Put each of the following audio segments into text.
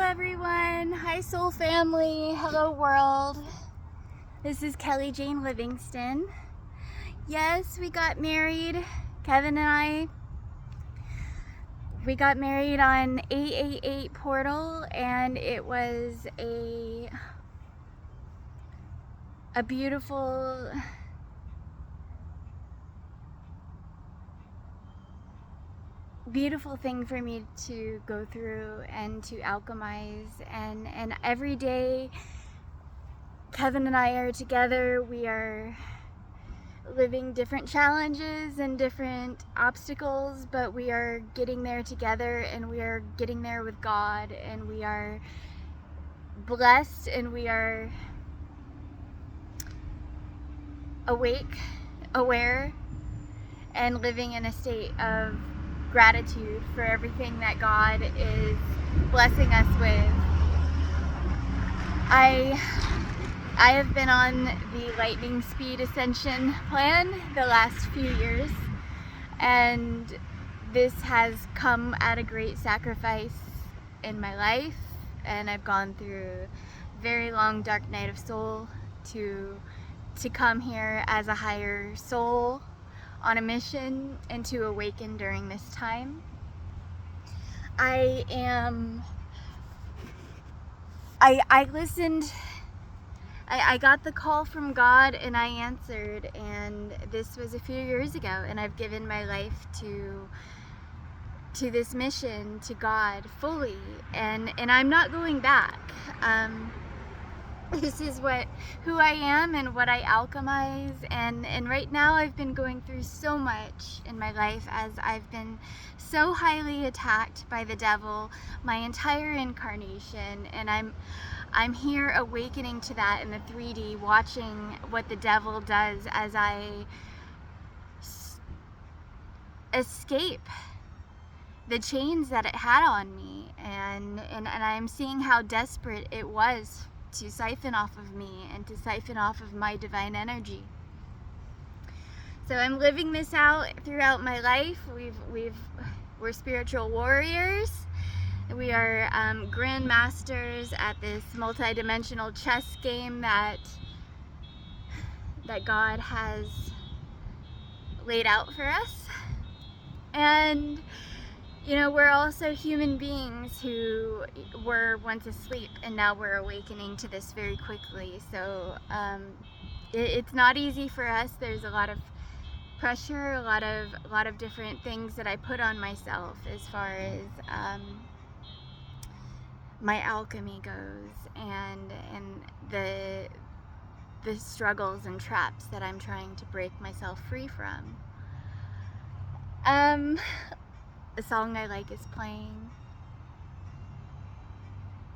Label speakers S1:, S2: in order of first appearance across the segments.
S1: everyone. Hi soul family. Hello world. This is Kelly Jane Livingston. Yes, we got married. Kevin and I. We got married on 888 Portal, and it was a beautiful thing for me to go through and to alchemize, and every day Kevin and I are together. We are living different challenges and different obstacles, but we are getting there together, and we are getting there with God, and we are blessed, and we are awake, aware, and living in a state of gratitude for everything that God is blessing us with. I have been on the lightning speed ascension plan the last few years, and this has come at a great sacrifice in my life, and I've gone through a very long dark night of soul to come here as a higher soul on a mission and to awaken during this time. I listened. I got the call from God, and I answered, and this was a few years ago, and I've given my life to this mission, to God fully, and I'm not going back. This is who I am and what I alchemize, and right now I've been going through so much in my life, as I've been so highly attacked by the devil my entire incarnation, and I'm here awakening to that in the 3D, watching what the devil does as I escape the chains that it had on me, and I'm seeing how desperate it was to siphon off of me and to siphon off of my divine energy. So I'm living this out throughout my life. We're spiritual warriors. We are grandmasters at this multi-dimensional chess game that God has laid out for us. And we're also human beings who were once asleep, and now we're awakening to this very quickly. So it's not easy for us. There's a lot of pressure, a lot of different things that I put on myself as far as my alchemy goes, and the struggles and traps that I'm trying to break myself free from. A song I like is playing.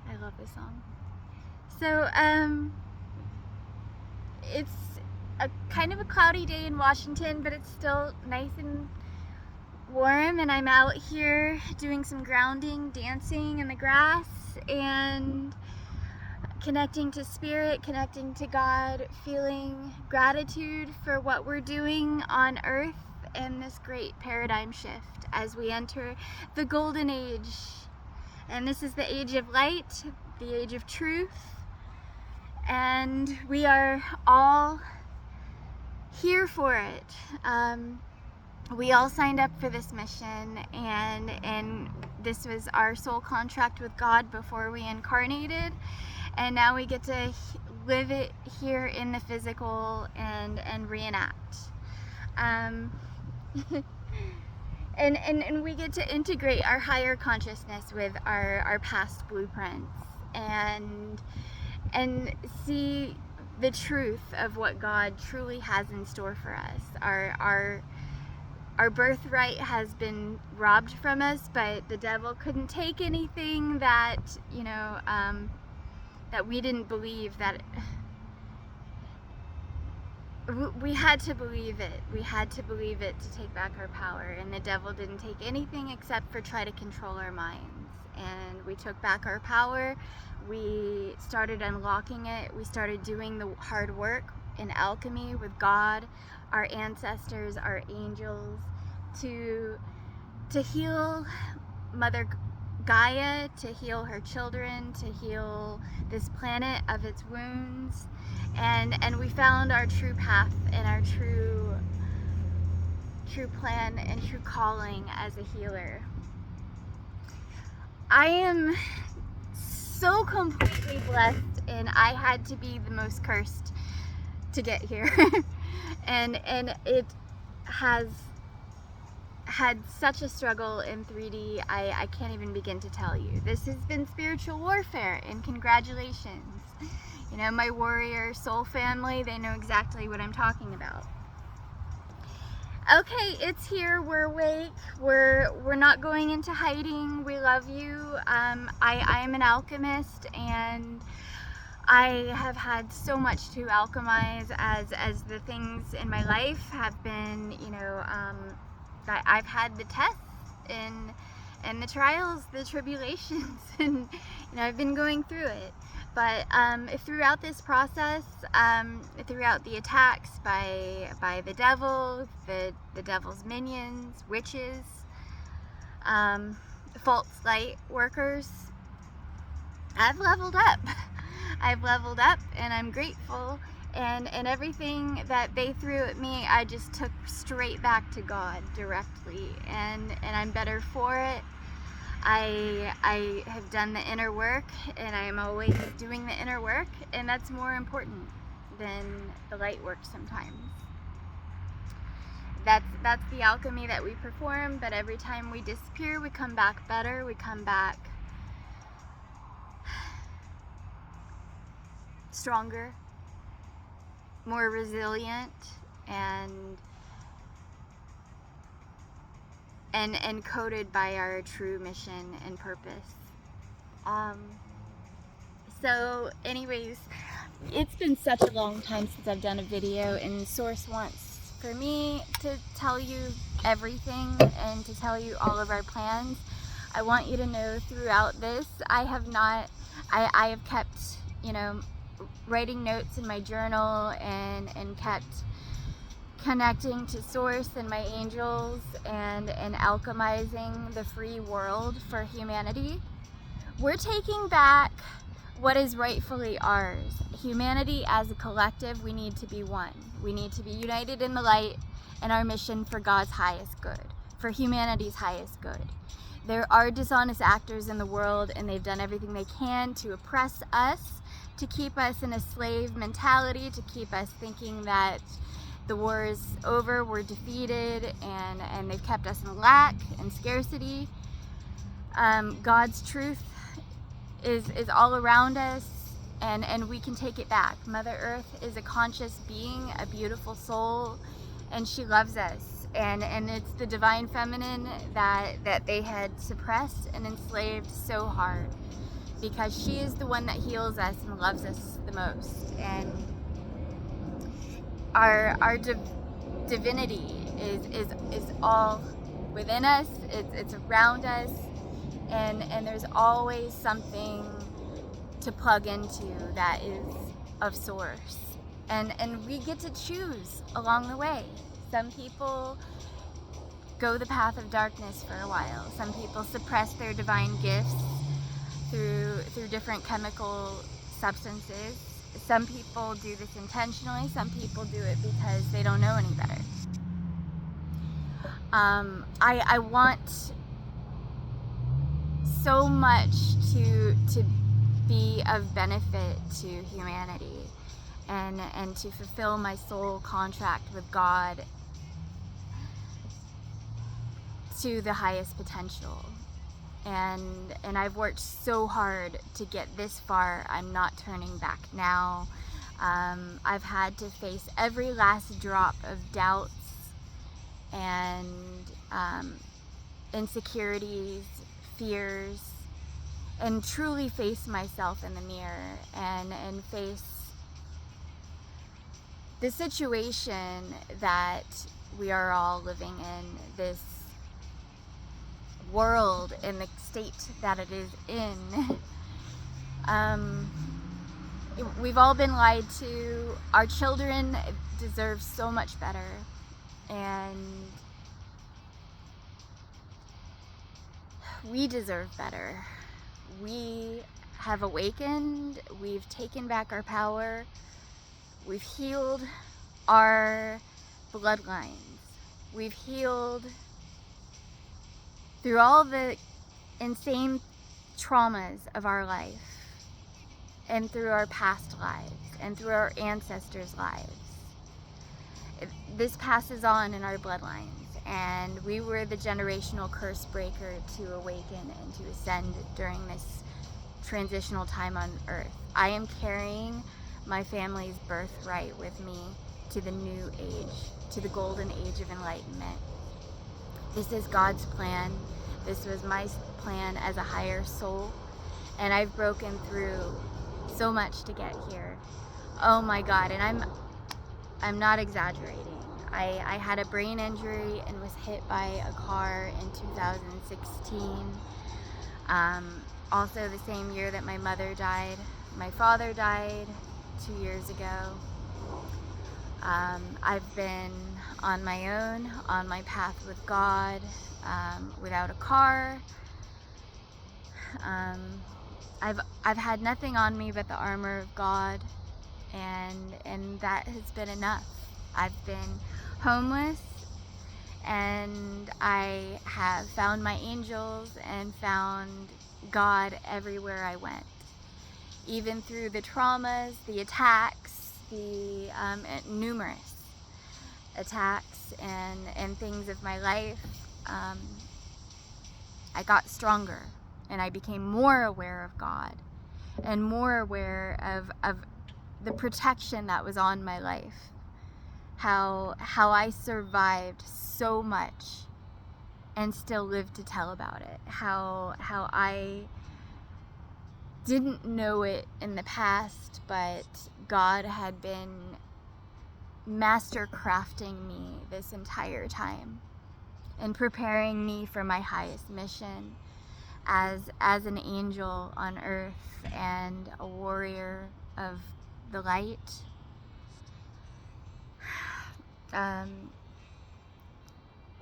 S1: I love this song. So it's a kind of a cloudy day in Washington, but it's still nice and warm, and I'm out here doing some grounding, dancing in the grass, and connecting to spirit, connecting to God, feeling gratitude for what we're doing on earth and this great paradigm shift as we enter the golden age. And this is the age of light, the age of truth, and we are all here for it. We all signed up for this mission, and this was our soul contract with God before we incarnated, and now we get to live it here in the physical and reenact. And we get to integrate our higher consciousness with our past blueprints, and see the truth of what God truly has in store for us. Our birthright has been robbed from us, but the devil couldn't take anything that that we didn't believe. That we had to believe it. We had to believe it to take back our power, and the devil didn't take anything except for try to control our minds. And we took back our power. We started unlocking it. We started doing the hard work in alchemy with God, our ancestors, our angels, to heal Mother Gaia to heal her children, to heal this planet of its wounds, and we found our true path and our true plan and true calling as a healer. I am so completely blessed, and I had to be the most cursed to get here. and it has had such a struggle in 3D, I can't even begin to tell you. This has been spiritual warfare, and congratulations. You know, my warrior soul family, they know exactly what I'm talking about. Okay, it's here, we're awake, we're not going into hiding, we love you. I am an alchemist, and I have had so much to alchemize as the things in my life have been, you know, I've had the tests and the trials, the tribulations, and you know, I've been going through it. But throughout this process, throughout the attacks by the devil, the devil's minions, witches, false light workers, I've leveled up. I've leveled up, and I'm grateful. And everything that they threw at me, I just took straight back to God directly, and I'm better for it. I have done the inner work, and I am always doing the inner work, and that's more important than the light work sometimes. That's the alchemy that we perform, but every time we disappear, we come back better, we come back stronger, more resilient, and coated by our true mission and purpose. So anyways, it's been such a long time since I've done a video, and Source wants for me to tell you everything and to tell you all of our plans. I want you to know throughout this, I have kept, you know, writing notes in my journal and kept connecting to Source and my angels and alchemizing the free world for humanity. We're taking back what is rightfully ours. Humanity as a collective, we need to be one. We need to be united in the light and our mission for God's highest good, for humanity's highest good. There are dishonest actors in the world, and they've done everything they can to oppress us, to keep us in a slave mentality, to keep us thinking that the war is over, we're defeated, and they've kept us in lack and scarcity. God's truth is all around us, and we can take it back. Mother Earth is a conscious being, a beautiful soul, and she loves us. And it's the divine feminine that they had suppressed and enslaved so hard, because she is the one that heals us and loves us the most. And our divinity is all within us, it's around us, and there's always something to plug into that is of Source, and we get to choose along the way. Some people go the path of darkness for a while. Some people suppress their divine gifts through different chemical substances. Some people do this intentionally. Some people do it because they don't know any better. I want so much to be of benefit to humanity, and to fulfill my soul contract with God to the highest potential. And I've worked so hard to get this far. I'm not turning back now. I've had to face every last drop of doubts and insecurities, fears, and truly face myself in the mirror and face the situation that we are all living in, this world in the state that it is in. We've all been lied to. Our children deserve so much better, and We deserve better. We have awakened. We've taken back our power. We've healed our bloodlines. We've healed through all the insane traumas of our life, and through our past lives, and through our ancestors' lives. This passes on in our bloodlines, and we were the generational curse breaker to awaken and to ascend during this transitional time on earth. I am carrying my family's birthright with me to the new age, to the golden age of enlightenment. This is God's plan. This was my plan as a higher soul, and I've broken through so much to get here. Oh my God, and I'm not exaggerating. I had a brain injury and was hit by a car in 2016. Also the same year that my mother died. My father died 2 years ago. I've been on my own, on my path with God, without a car. I've had nothing on me but the armor of God, and that has been enough. I've been homeless, and I have found my angels and found God everywhere I went. Even through the traumas, the attacks, the numerous attacks and things of my life, I got stronger, and I became more aware of God and more aware of the protection that was on my life. How I survived so much and still live to tell about it. How I didn't know it in the past, but God had been master crafting me this entire time and preparing me for my highest mission as an angel on earth and a warrior of the light.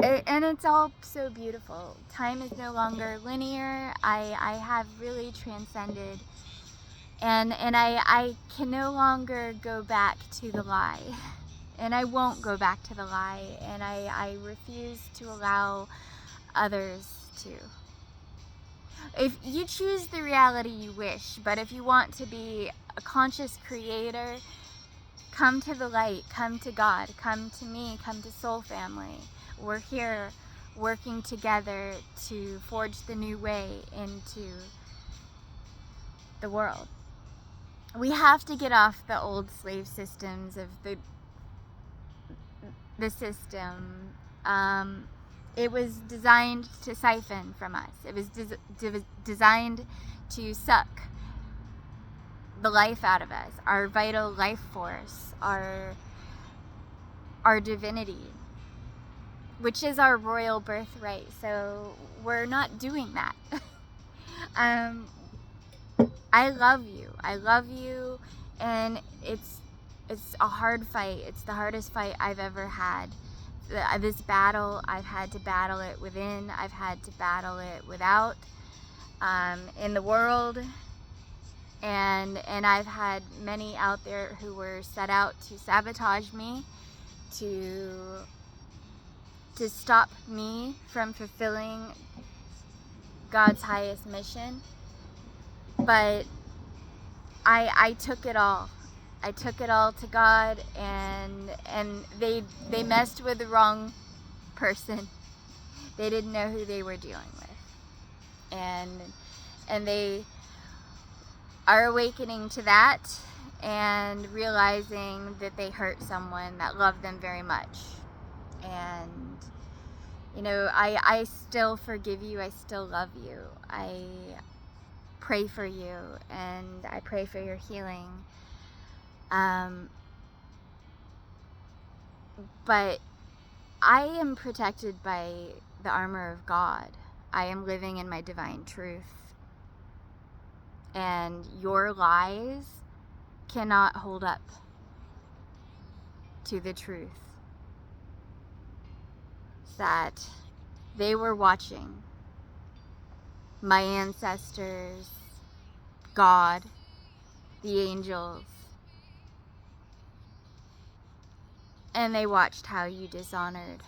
S1: And it's all so beautiful. Time is no longer linear. I have really transcended, and I can no longer go back to the lie, and I won't go back to the lie, and I refuse to allow others to. If you choose the reality you wish, but if you want to be a conscious creator, come to the light, come to God, come to me, come to Soul Family. We're here working together to forge the new way into the world. We have to get off the old slave systems of the system. It was designed to siphon from us. It was designed to suck the life out of us, our vital life force, our divinity, which is our royal birthright. So we're not doing that. I love you, and it's a hard fight. It's the hardest fight I've ever had. This battle, I've had to battle it within, I've had to battle it without, in the world, and I've had many out there who were set out to sabotage me, to stop me from fulfilling God's highest mission. But I took it all. I took it all to God, and they messed with the wrong person. They didn't know who they were dealing with. And they are awakening to that and realizing that they hurt someone that loved them very much. And you know, I still forgive you. I still love you. I pray for you, and I pray for your healing. But I am protected by the armor of God. I am living in my divine truth. And your lies cannot hold up to the truth that they were watching. my ancestors, God, the angels, and they watched how you dishonored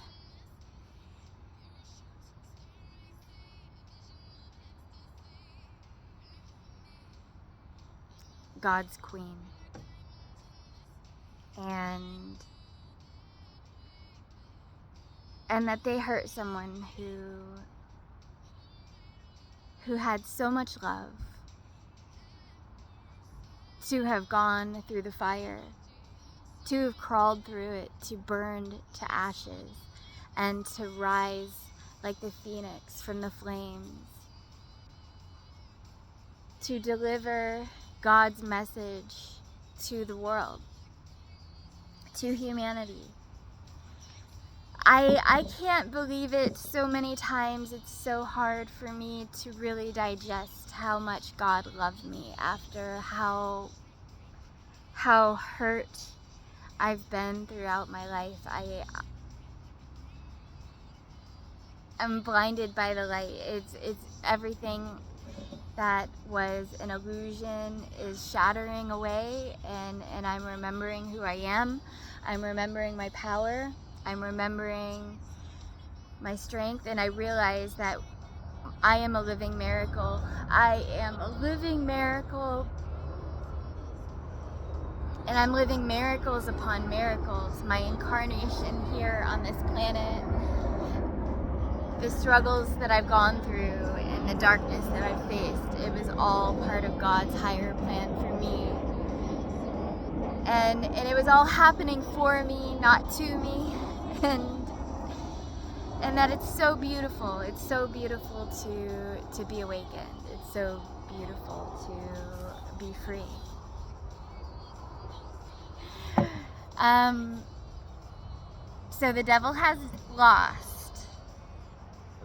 S1: God's queen. And that they hurt someone who had so much love to have gone through the fire, to have crawled through it, to burn to ashes, and to rise like the phoenix from the flames, to deliver God's message to the world, to humanity. I can't believe it so many times. It's so hard for me to really digest how much God loved me after how hurt I've been throughout my life. I'm blinded by the light. It's everything that was an illusion is shattering away, and I'm remembering who I am. I'm remembering my power. I'm remembering my strength, and I realize that I am a living miracle. I am a living miracle, and I'm living miracles upon miracles. My incarnation here on this planet, the struggles that I've gone through, and the darkness that I've faced, it was all part of God's higher plan for me. And it was all happening for me, not to me. And that it's so beautiful. It's so beautiful to be awakened. It's so beautiful to be free. So the devil has lost.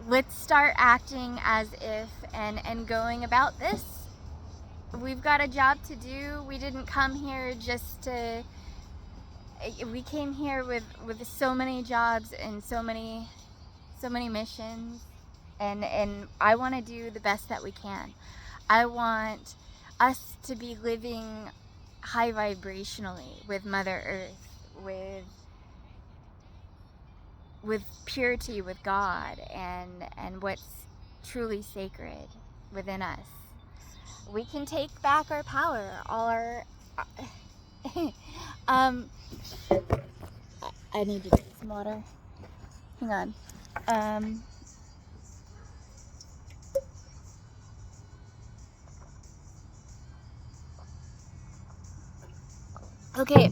S1: Let's start acting as if and going about this. We've got a job to do. We didn't come here just to, we came here with so many jobs and so many missions, and I want to do the best that we can. I want us to be living high vibrationally with Mother Earth, with purity with God, and what's truly sacred within us. We can take back our power, all our I need to drink some water. Hang on. Okay.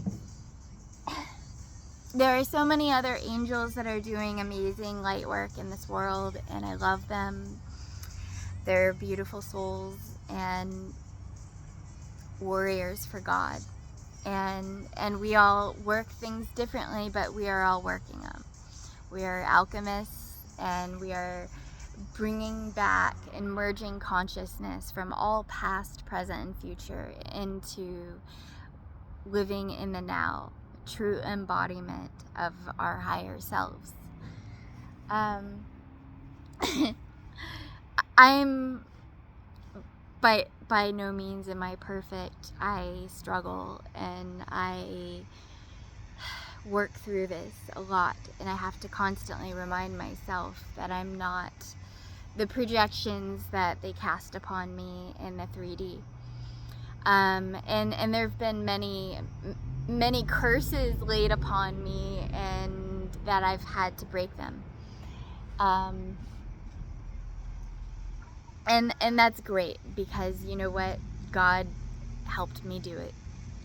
S1: There are so many other angels that are doing amazing light work in this world, and I love them. They're beautiful souls and warriors for God. And we all work things differently, but we are all working them. We are alchemists, and we are bringing back and merging consciousness from all past, present, and future into living in the now, true embodiment of our higher selves. I'm by no means am I perfect. I struggle, and I work through this a lot, and I have to constantly remind myself that I'm not the projections that they cast upon me in the 3D. And there have been many curses laid upon me, and that I've had to break them. And that's great, because you know what? God helped me do it.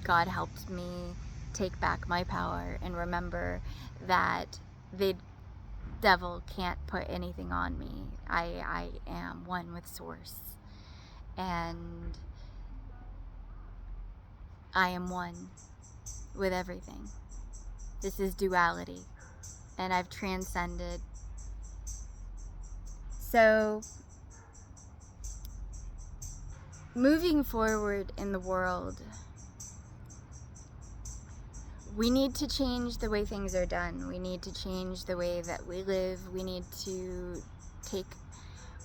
S1: God helped me take back my power and remember that the devil can't put anything on me. I am one with Source, and I am one with everything. This is duality, and I've transcended. So, moving forward in the world, we need to change the way things are done. We need to change the way that we live. We need to take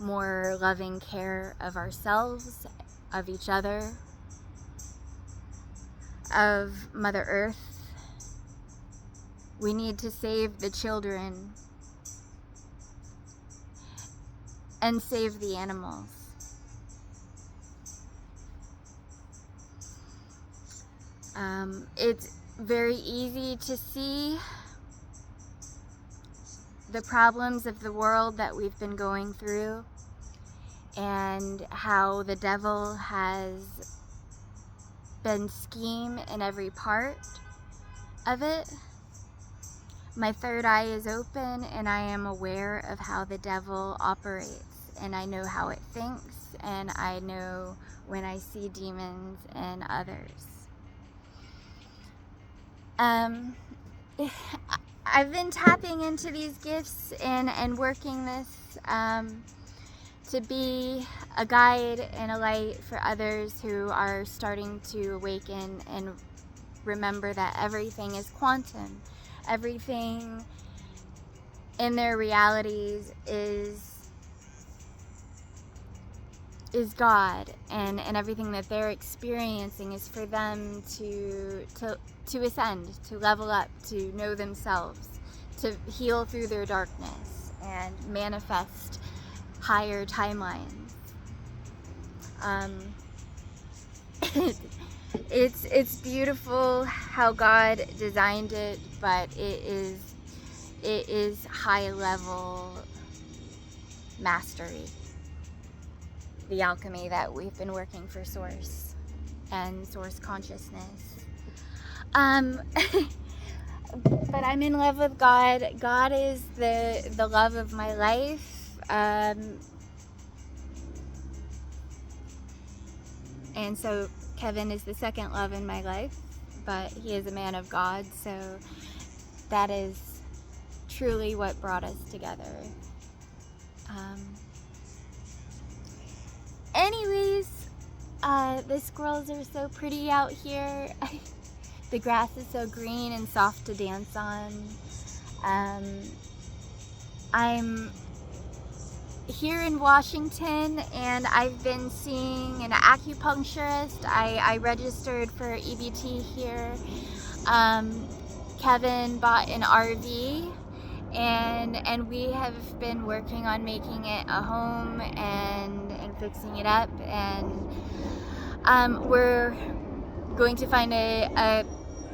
S1: more loving care of ourselves, of each other, of Mother Earth. We need to save the children and save the animals. It's very easy to see the problems of the world that we've been going through and how the devil has been scheme in every part of it. My third eye is open and I am aware of how the devil operates, and I know how it thinks, and I know when I see demons in others. I've been tapping into these gifts and working this to be a guide and a light for others who are starting to awaken and remember that everything is quantum. Everything in their realities is God, and everything that they're experiencing is for them to ascend, to level up, to know themselves, to heal through their darkness and manifest higher timelines. It's beautiful how God designed it, but it is high level mastery. The alchemy that we've been working for Source and Source consciousness. But I'm in love with God. God is the love of my life. And so Kevin is the second love in my life, but he is a man of God, so that is truly what brought us together. Anyways, the squirrels are so pretty out here. The grass is so green and soft to dance on. I'm here in Washington and I've been seeing an acupuncturist. I registered for EBT here. Kevin bought an RV and we have been working on making it a home and fixing it up, and we're going to find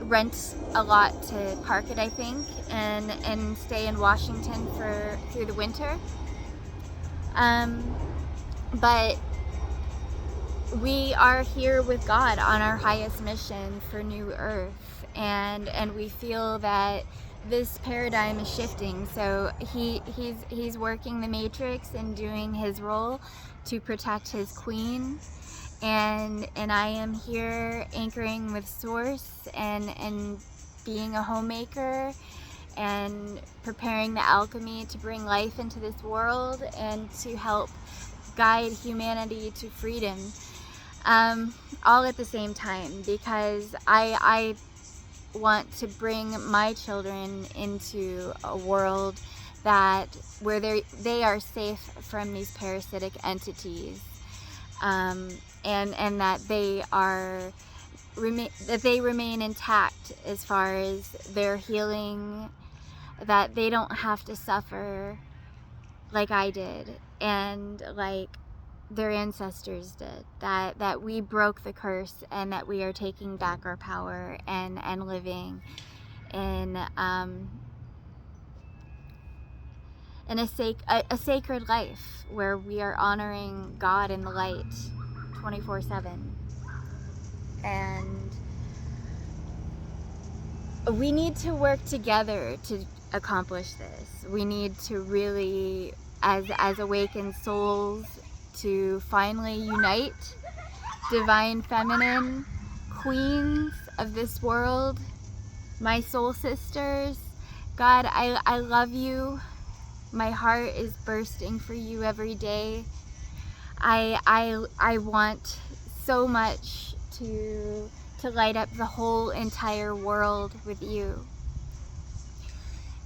S1: rent a lot to park it, I think, and stay in Washington through the winter. But we are here with God on our highest mission for New Earth, and we feel that this paradigm is shifting. So he's working the matrix and doing his role to protect his queen, and I am here anchoring with Source and being a homemaker and preparing the alchemy to bring life into this world and to help guide humanity to freedom, all at the same time, because I want to bring my children into a world where they are safe from these parasitic entities, and that they remain intact as far as their healing, that they don't have to suffer like I did and like their ancestors did, that we broke the curse and that we are taking back our power and living in a sacred life where we are honoring God in the light 24/7. And we need to work together to accomplish this. We need to really, as awakened souls, to finally unite, divine feminine queens of this world, my soul sisters. God, I love you. My heart is bursting for you every day. I want so much to light up the whole entire world with you.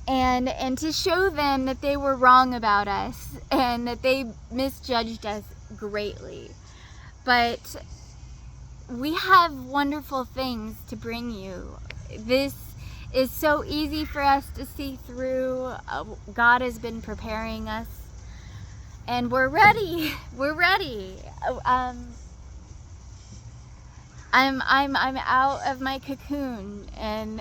S1: and to show them that they were wrong about us and that they misjudged us greatly. But we have wonderful things to bring you. This is so easy for us to see through. God has been preparing us, and we're ready. We're ready. I'm out of my cocoon, and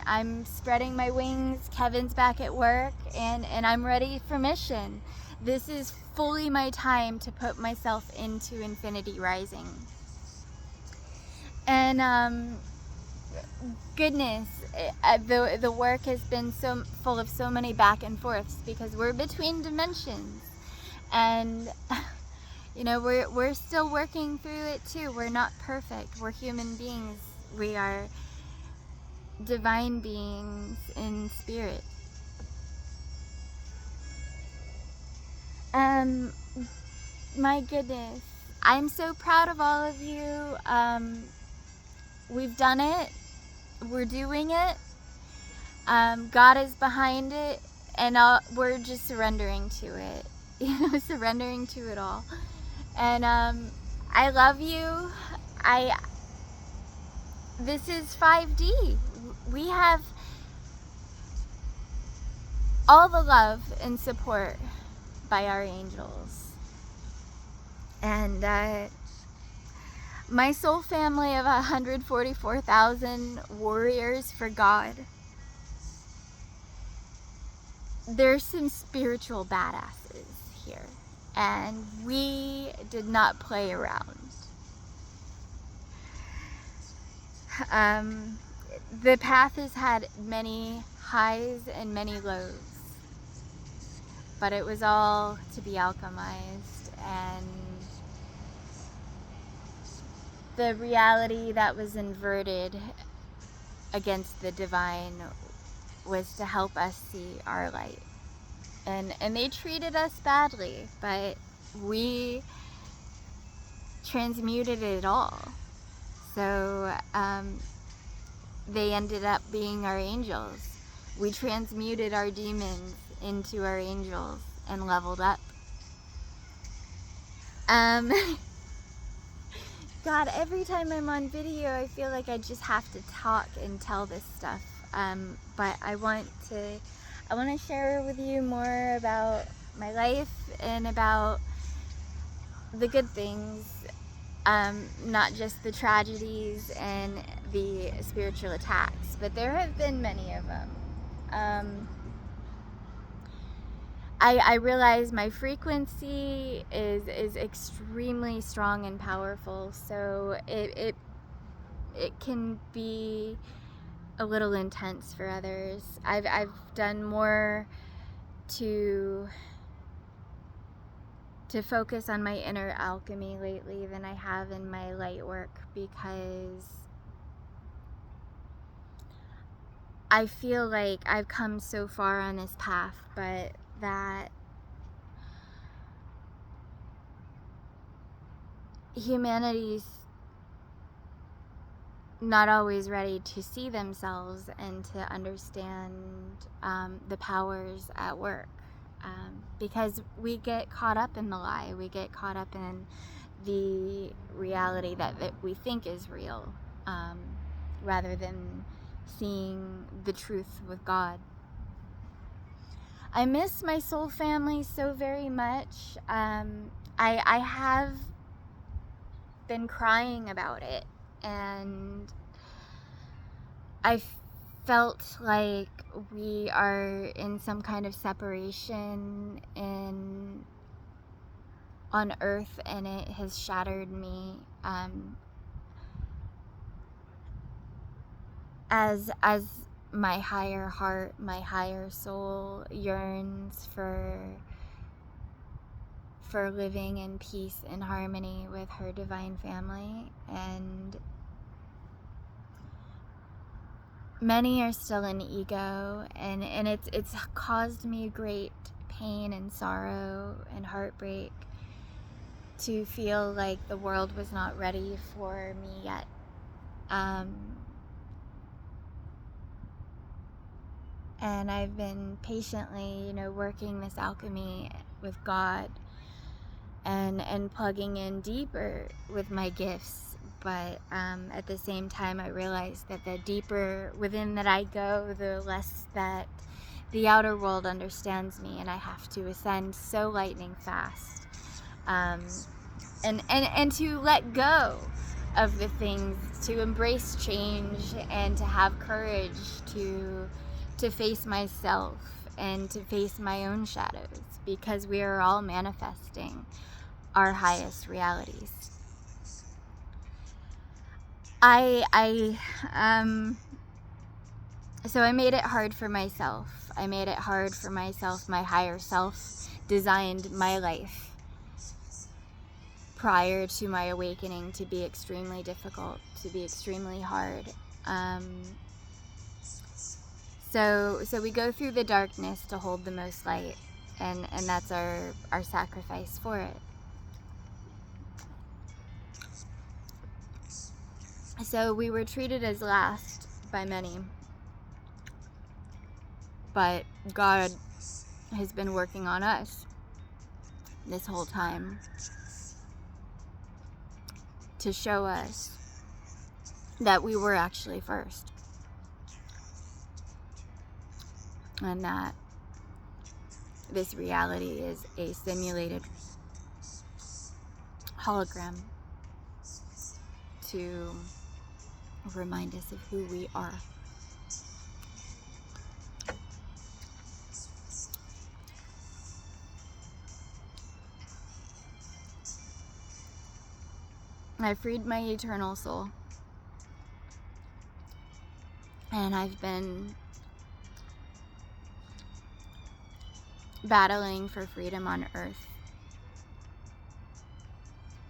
S1: I'm spreading my wings. Kevin's back at work, and I'm ready for mission. This is fully my time to put myself into Infinity Rising. And goodness, the work has been so full of so many back and forths because we're between dimensions, and you know, we're still working through it too. We're not perfect. We're human beings. We are divine beings in spirit. My goodness, I'm so proud of all of you. We've done it. We're doing it. God is behind it, and we're just surrendering to it. You know, surrendering to it all. And I love you. This is 5D. We have all the love and support by our angels. And my soul family of 144,000 warriors for God, there's some spiritual badasses here. And we did not play around. The path has had many highs and many lows, but it was all to be alchemized, and the reality that was inverted against the divine was to help us see our light. And they treated us badly, but we transmuted it all. So they ended up being our angels. We transmuted our demons into our angels and leveled up. God, every time I'm on video, I feel like I just have to talk and tell this stuff. But I want to share with you more about my life and about the good things, not just the tragedies and the spiritual attacks, but there have been many of them. I realize my frequency is extremely strong and powerful, so it can be a little intense for others. I've done more to focus on my inner alchemy lately than I have in my light work, because I feel like I've come so far on this path, but that humanity's not always ready to see themselves and to understand the powers at work, because we get caught up in the lie. We get caught up in the reality that we think is real, rather than seeing the truth with God. I miss my soul family so very much. I have been crying about it, and I felt like we are in some kind of separation on earth, and it has shattered me. As my higher heart, my higher soul yearns for living in peace and harmony with her divine family, and many are still in ego, and it's caused me great pain and sorrow and heartbreak to feel like the world was not ready for me yet. and I've been patiently, working this alchemy with God and plugging in deeper with my gifts. But at the same time, I realize that the deeper within that I go, the less that the outer world understands me, and I have to ascend so lightning fast. And to let go of the things, to embrace change, and to have courage to face myself and to face my own shadows, because we are all manifesting our highest realities. So I made it hard for myself. My higher self designed my life prior to my awakening to be extremely difficult, to be extremely hard. So we go through the darkness to hold the most light, and that's our sacrifice for it. So we were treated as last by many, but God has been working on us this whole time to show us that we were actually first, and that this reality is a simulated hologram to remind us of who we are. I freed my eternal soul, and I've been battling for freedom on Earth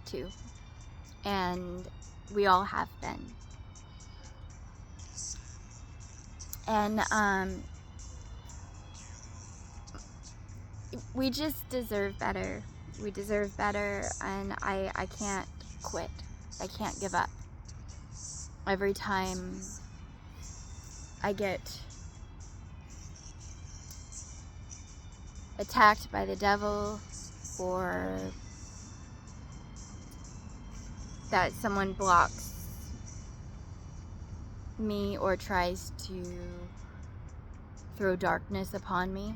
S1: too, and we all have been. And we just deserve better. We deserve better, and I can't quit. I can't give up. Every time I get attacked by the devil, or that someone blocks me or tries to throw darkness upon me,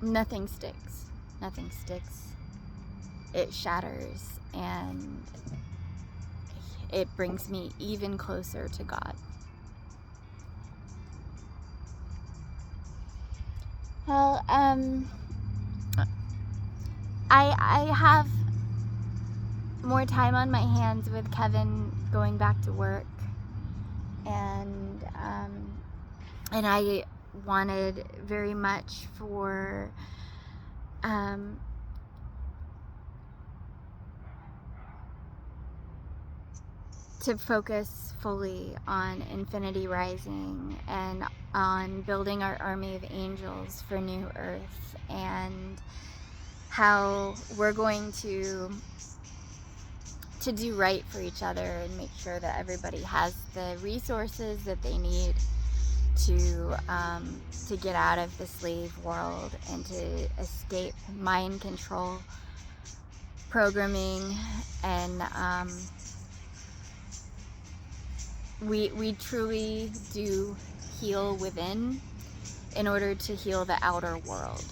S1: nothing sticks. Nothing sticks. It shatters, and it brings me even closer to God. Well, I have more time on my hands with Kevin going back to work, and I wanted very much for to focus fully on Infinity Rising and on building our army of angels for New Earth, and how we're going to do right for each other and make sure that everybody has the resources that they need to get out of the slave world and to escape mind control programming. And we truly do heal within in order to heal the outer world.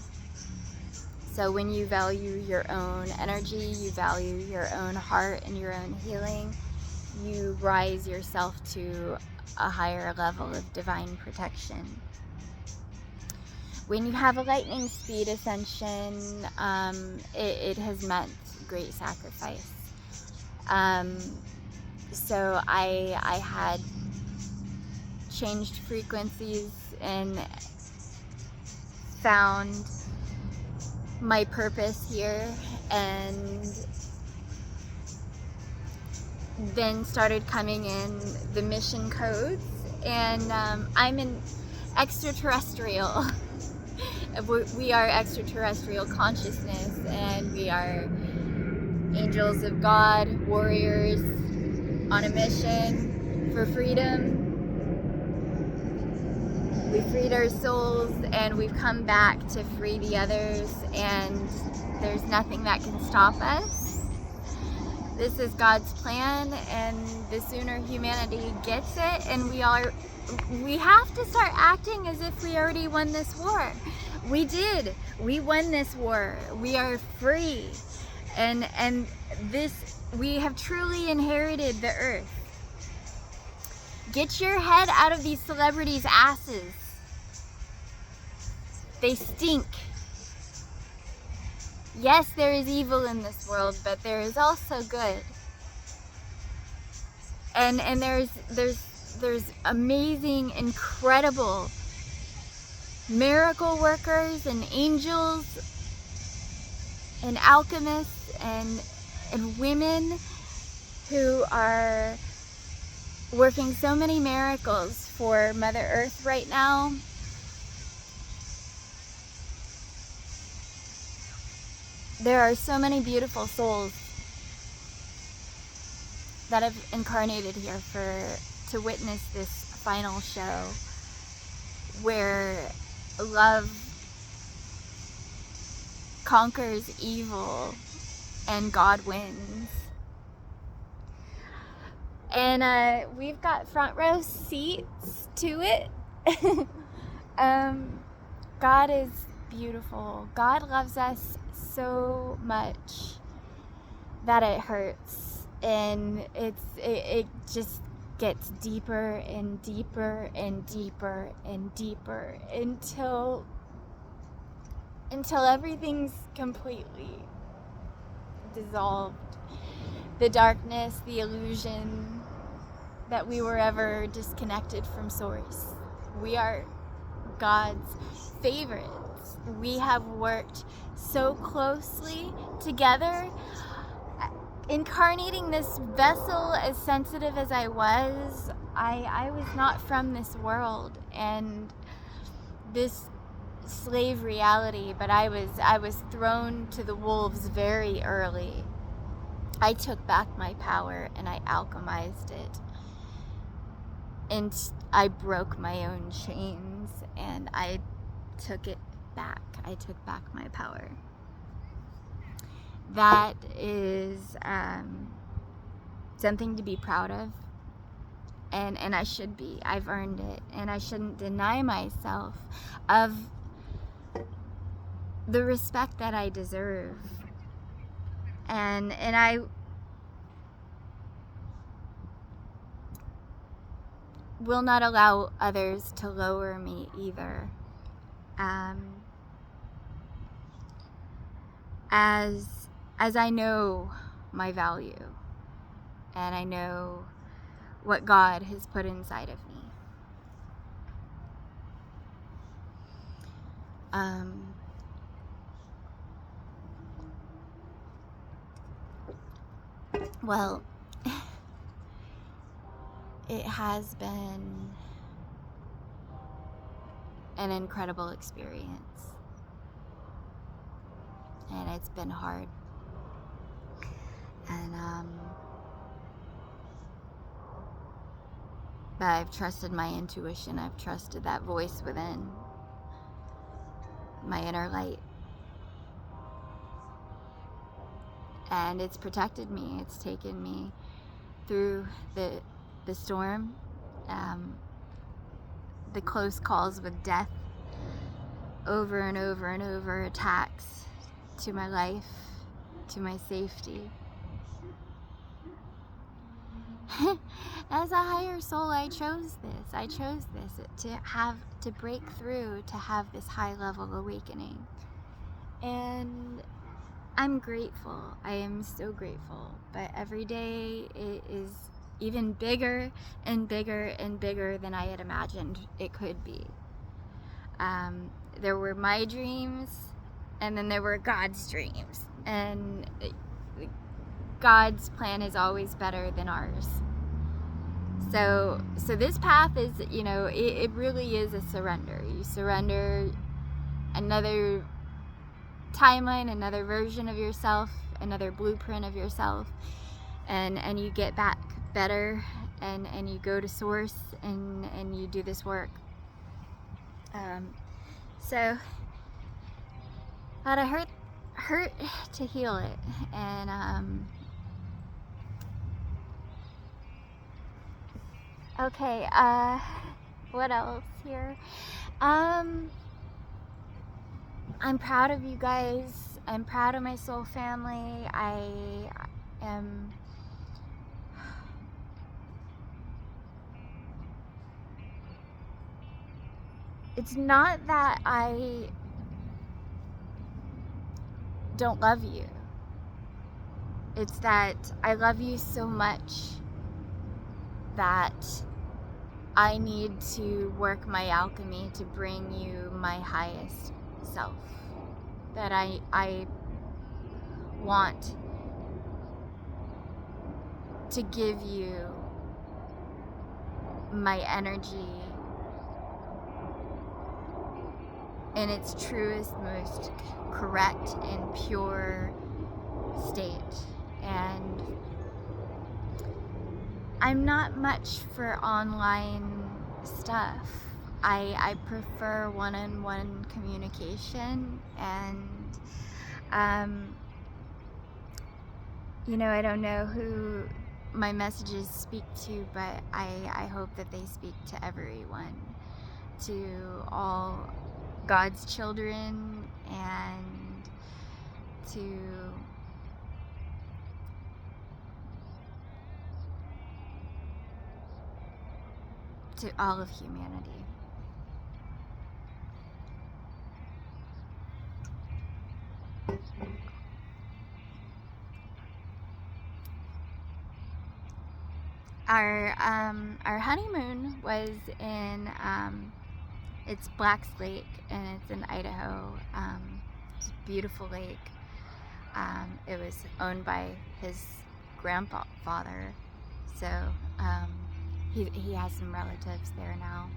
S1: So when you value your own energy, you value your own heart and your own healing, you rise yourself to a higher level of divine protection. When you have a lightning speed ascension, it has meant great sacrifice. So I had changed frequencies and found my purpose here, and then started coming in the mission codes, and I'm an extraterrestrial. We are extraterrestrial consciousness, and we are angels of God, warriors on a mission for freedom. We freed our souls, and we've come back to free the others, and there's nothing that can stop us. This is God's plan, and the sooner humanity gets it, and we have to start acting as if we already won this war. We did. We won this war. We are free. And we have truly inherited the earth. Get your head out of these celebrities' asses. They stink. Yes, there is evil in this world, but there is also good. And there's amazing, incredible miracle workers and angels and alchemists and women who are working so many miracles for Mother Earth right now. There are so many beautiful souls that have incarnated here to witness this final show where love conquers evil and God wins. And we've got front row seats to it. God is beautiful. God loves us so much that it hurts, and it just gets deeper and deeper and deeper and deeper until everything's completely dissolved. The darkness, the illusion that we were ever disconnected from Source. We are God's favorites. We have worked so closely together, incarnating this vessel. As sensitive as I was not from this world and this slave reality, but I was thrown to the wolves very early. I took back my power and I alchemized it, and I broke my own chains, and I took it back. I took back my power. That is something to be proud of, and I should be. I've earned it, and I shouldn't deny myself of the respect that I deserve. And I will not allow others to lower me either. As I know my value, and I know what God has put inside of me. Well, it has been an incredible experience, and it's been hard, and but I've trusted my intuition. I've trusted that voice within, my inner light, and it's protected me. It's taken me through the storm, the close calls with death, over and over and over, attacks to my life, to my safety. As a higher soul, I chose this. I chose this to break through, to have this high level awakening. And I'm grateful. I am so grateful. But every day it is even bigger and bigger and bigger than I had imagined it could be. There were my dreams, and then there were God's dreams. And God's plan is always better than ours. So this path is, it really is a surrender. You surrender another timeline, another version of yourself, another blueprint of yourself, and you get back better, and you go to Source, and you do this work. So had to hurt to heal it. And okay, what else here? I'm proud of you guys. I'm proud of my soul family. I am it's not that I don't love you. It's that I love you so much that I need to work my alchemy to bring you my highest self. That I want to give you my energy in its truest, most correct and pure state. And I'm not much for online stuff. I prefer one-on-one communication, and you know, I don't know who my messages speak to, but I hope that they speak to everyone, to all God's children, and to all of humanity. Our honeymoon was in it's Black's Lake, and it's in Idaho. It's a beautiful lake. It was owned by his grandfather, so he has some relatives there now.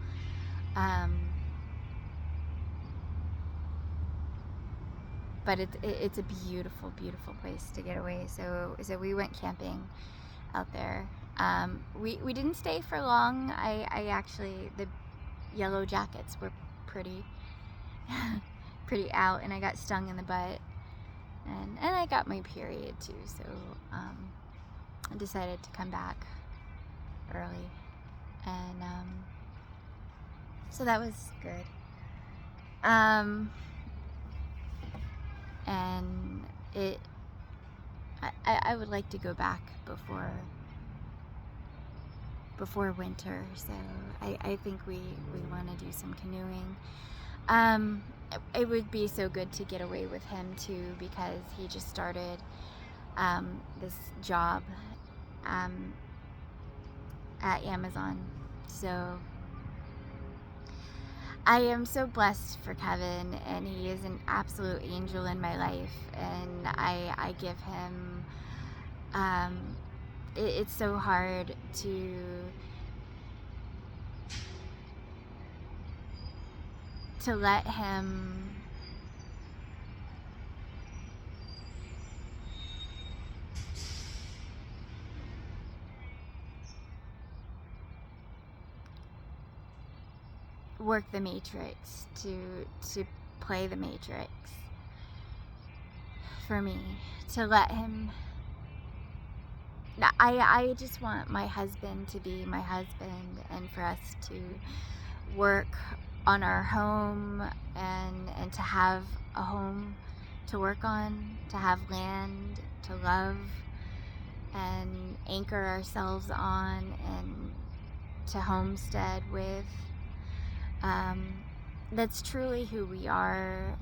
S1: But it's a beautiful, beautiful place to get away. So we went camping out there. We didn't stay for long. I actually, the yellow jackets were pretty out, and I got stung in the butt, and I got my period too, so I decided to come back early, and so that was good. And I would like to go back before winter, so I think we want to do some canoeing. It would be so good to get away with him too, because he just started this job at Amazon. So I am so blessed for Kevin, and he is an absolute angel in my life, and I give him it's so hard to let him work the matrix, to play the matrix for me, to let him. I just want my husband to be my husband, and for us to work on our home, and to have a home to work on, to have land to love and anchor ourselves on, and to homestead with. That's truly who we are.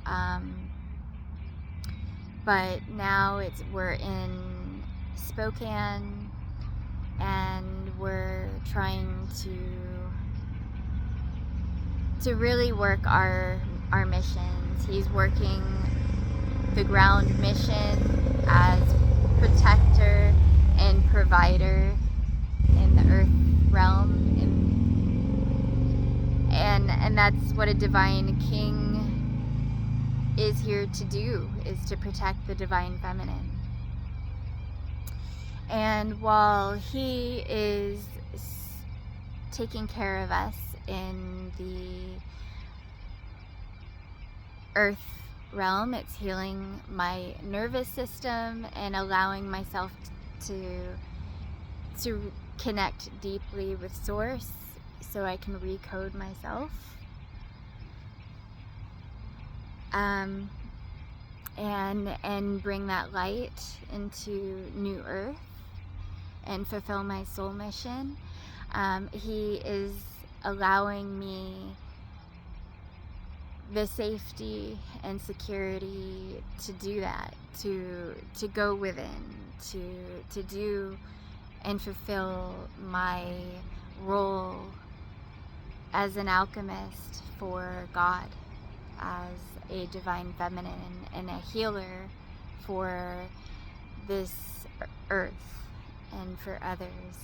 S1: But now we're in Spokane, and we're trying to really work our missions. He's working the ground mission as protector and provider in the earth realm, and that's what a divine king is here to do, is to protect the divine feminine. And while he is taking care of us in earth realm. It's healing my nervous system and allowing myself to connect deeply with source so I can recode myself. And bring that light into New Earth and fulfill my soul mission. He is allowing me the safety and security to do that, to go within, to do and fulfill my role as an alchemist for God, as a divine feminine and a healer for this earth and for others.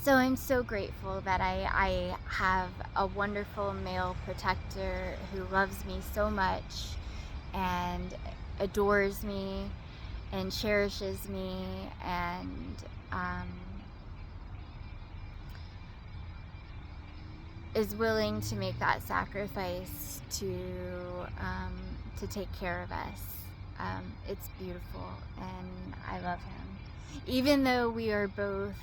S1: So I'm so grateful that I have a wonderful male protector who loves me so much and adores me and cherishes me and is willing to make that sacrifice to take care of us. It's beautiful, and I love him. Even though we are both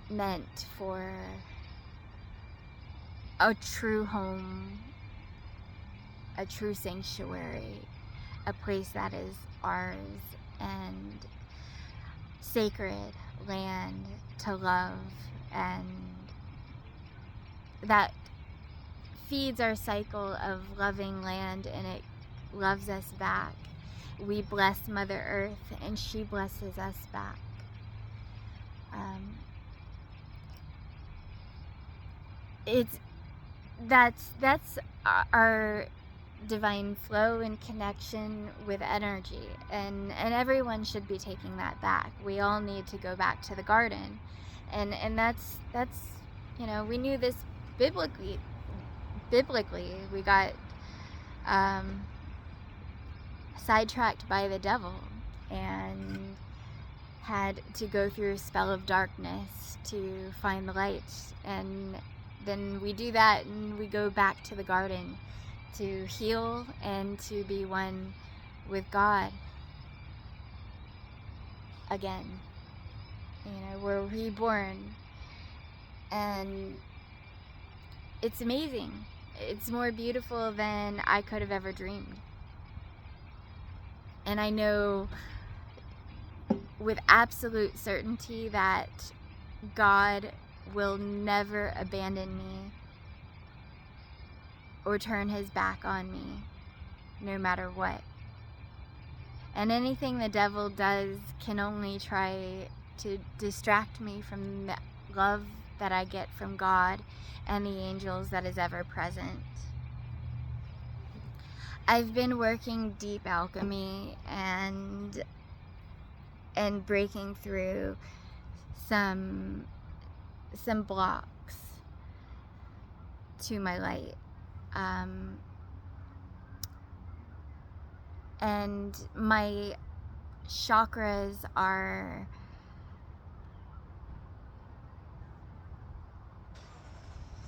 S1: meant for a true home, a true sanctuary, a place that is ours and sacred land to love, and that feeds our cycle of loving land, and it loves us back. We bless Mother Earth and she blesses us back. That's our divine flow and connection with energy, and everyone should be taking that back. We all need to go back to the garden, and that's we knew this biblically. We got sidetracked by the devil and had to go through a spell of darkness to find the light, and then we do that and we go back to the garden to heal and to be one with God again. We're reborn, and it's amazing. It's more beautiful than I could have ever dreamed. And I know with absolute certainty that God will never abandon me or turn his back on me, no matter what. And anything the devil does can only try to distract me from the love that I get from God and the angels that is ever present. I've been working deep alchemy and breaking through some blocks to my light. And my chakras are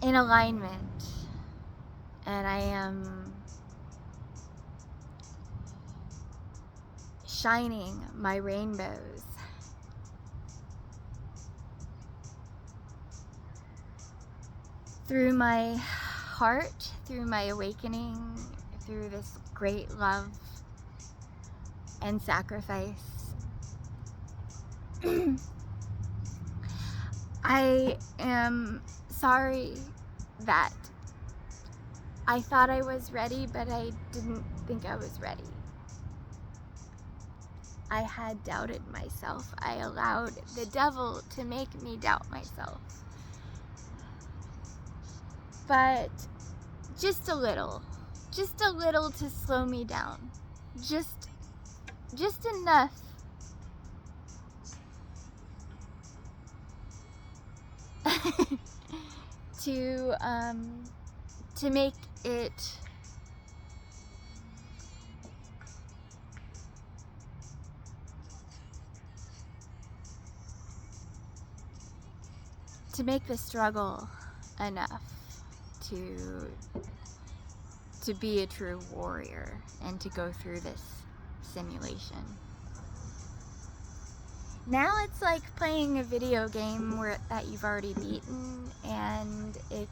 S1: in alignment, and I am shining my rainbows. Through my heart, through my awakening, through this great love and sacrifice. I am sorry that I thought I was ready, but I didn't think I was ready. I had doubted myself. I allowed the devil to make me doubt myself. But just a little to slow me down. Just enough to make it make the struggle enough to be a true warrior and to go through this simulation. Now it's like playing a video game that you've already beaten, and it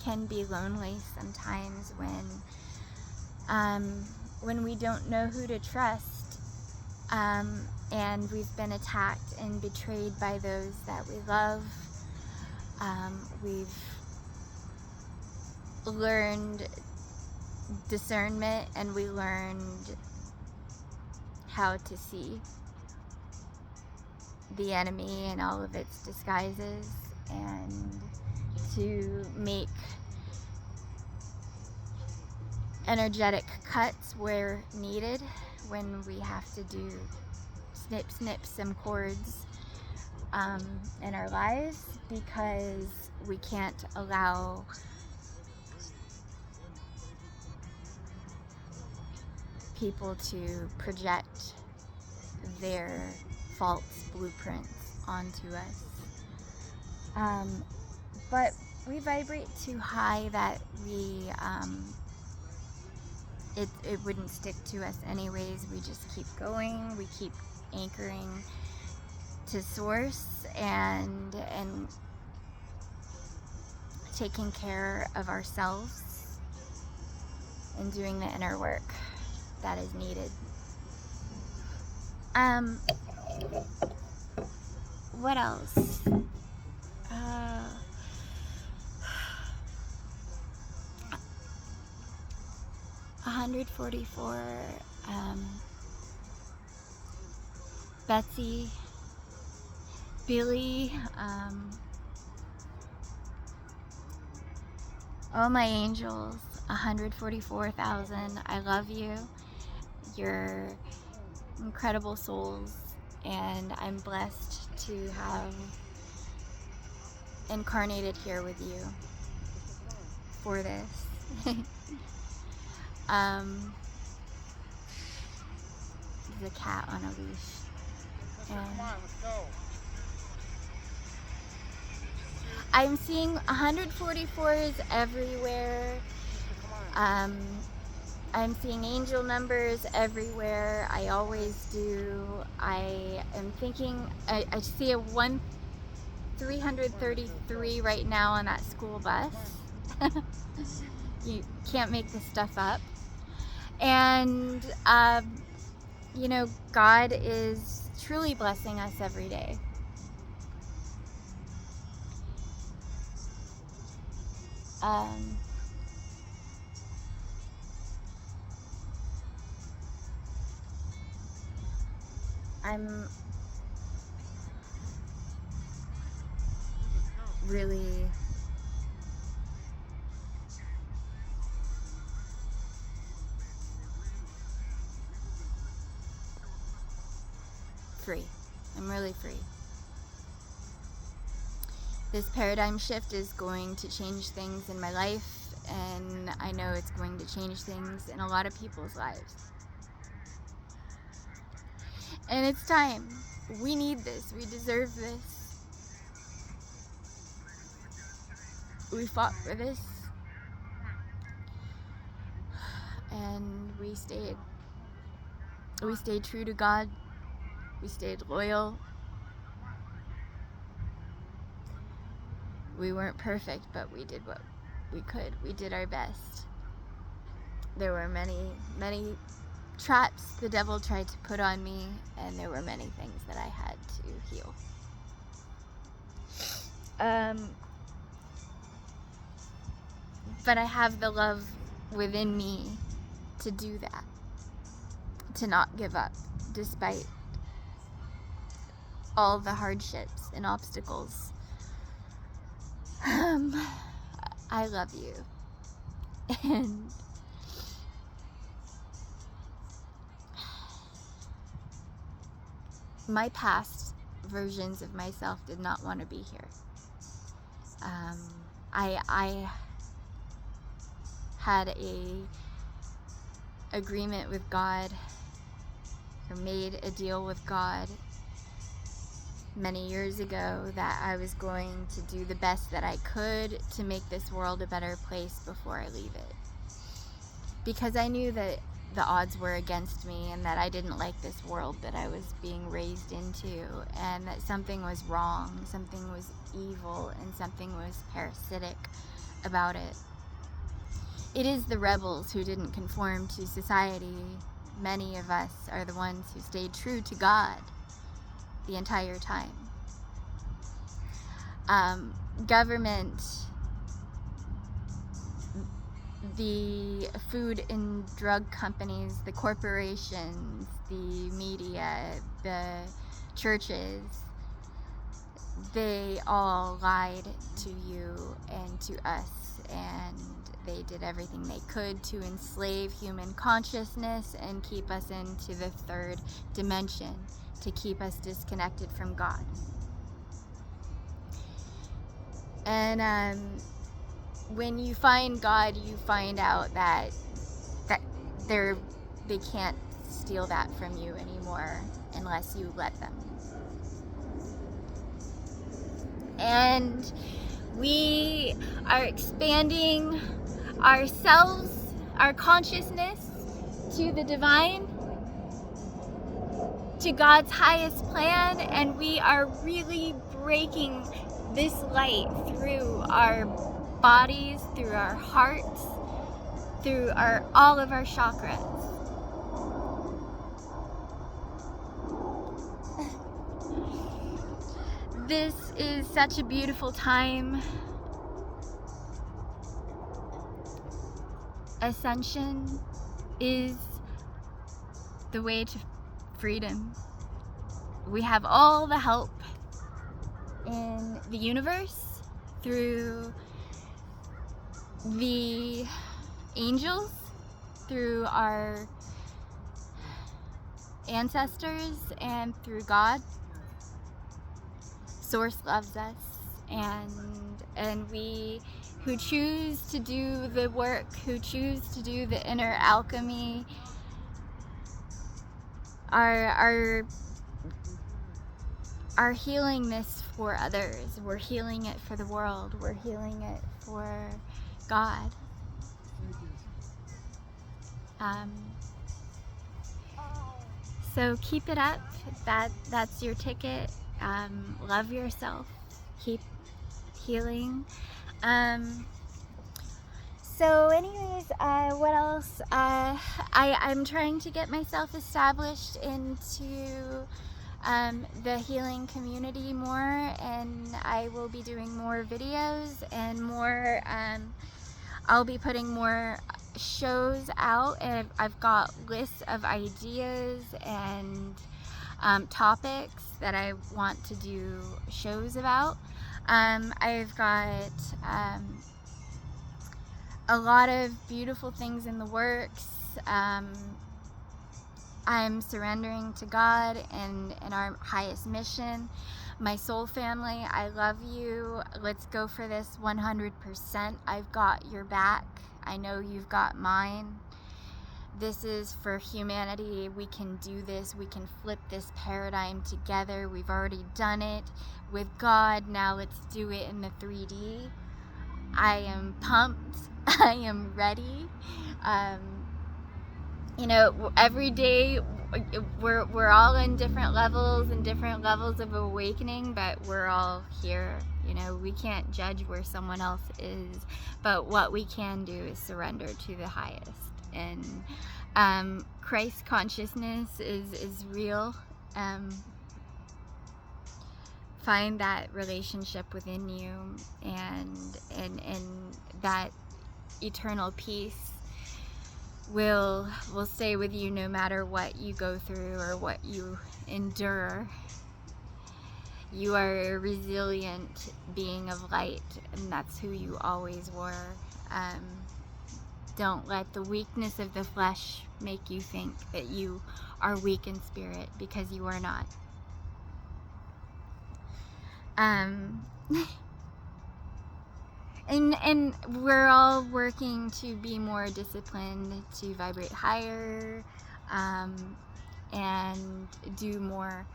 S1: can be lonely sometimes when we don't know who to trust, and we've been attacked and betrayed by those that we love. We've learned discernment, and we learned how to see the enemy and all of its disguises, and to make energetic cuts where needed, when we have to do snip some cords in our lives, because we can't allow people to project their false blueprints onto us. But we vibrate too high that it wouldn't stick to us anyways. We just keep going, we keep anchoring to source, and taking care of ourselves and doing the inner work that is needed. What else? 144, Betsy, Billy, oh my angels, 144,000, I love you. You're incredible souls, and I'm blessed to have incarnated here with you for this. There's a cat on a leash. And come on, let's go. I'm seeing 144s everywhere. I'm seeing angel numbers everywhere. I always do. I am thinking, I see a 333 right now on that school bus. You can't make this stuff up. And, you know, God is truly blessing us every day. I'm really free. I'm really free. This paradigm shift is going to change things in my life, and I know it's going to change things in a lot of people's lives. And it's time. We need this. We deserve this. We fought for this. And we stayed true to God. We stayed loyal. We weren't perfect, but we did what we could. We did our best. There were many, many traps the devil tried to put on me, and there were many things that I had to heal. But I have the love within me to do that, to not give up despite all the hardships and obstacles. I love you, and my past versions of myself did not want to be here. I had a agreement with God, or made a deal with God, many years ago that I was going to do the best that I could to make this world a better place before I leave it. Because I knew that the odds were against me and that I didn't like this world that I was being raised into, and that something was wrong, something was evil, and something was parasitic about it. It is the rebels who didn't conform to society. Many of us are the ones who stayed true to God the entire time. Government, the food and drug companies, the corporations, the media, the churches, they all lied to you and to us, and they did everything they could to enslave human consciousness and keep us into the third dimension, to keep us disconnected from God. And when you find God, you find out that they can't steal that from you anymore unless you let them. And we are expanding ourselves, our consciousness, to the divine, to God's highest plan, and we are really breaking this light through our bodies, through our hearts, through all of our chakras. This is such a beautiful time. Ascension is the way to freedom. We have all the help in the universe through the angels, through our ancestors, and through God. Source loves us, and we who choose to do the work, who choose to do the inner alchemy, are healing this for others. We're healing it for the world. We're healing it for God. So keep it up. That's your ticket. Love yourself. Keep healing. So anyways, what else? I'm trying to get myself established into the healing community more, and I will be doing more videos and more, I'll be putting more shows out, and I've got lists of ideas and topics that I want to do shows about. I've got a lot of beautiful things in the works. I'm surrendering to God and our highest mission. My soul family, I love you. Let's go for this 100%. I've got your back. I know you've got mine. This is for humanity. We can do this. We can flip this paradigm together. We've already done it with God. Now let's do it in the 3D. I am pumped. I am ready. You know, every day we're all in different levels of awakening, but we're all here. You know, we can't judge where someone else is, but what we can do is surrender to the highest. And Christ consciousness is real. Find that relationship within you, and that eternal peace will stay with you no matter what you go through or what you endure. You are a resilient being of light, and that's who you always were. Don't let the weakness of the flesh make you think that you are weak in spirit, because you are not. And we're all working to be more disciplined, to vibrate higher, and do more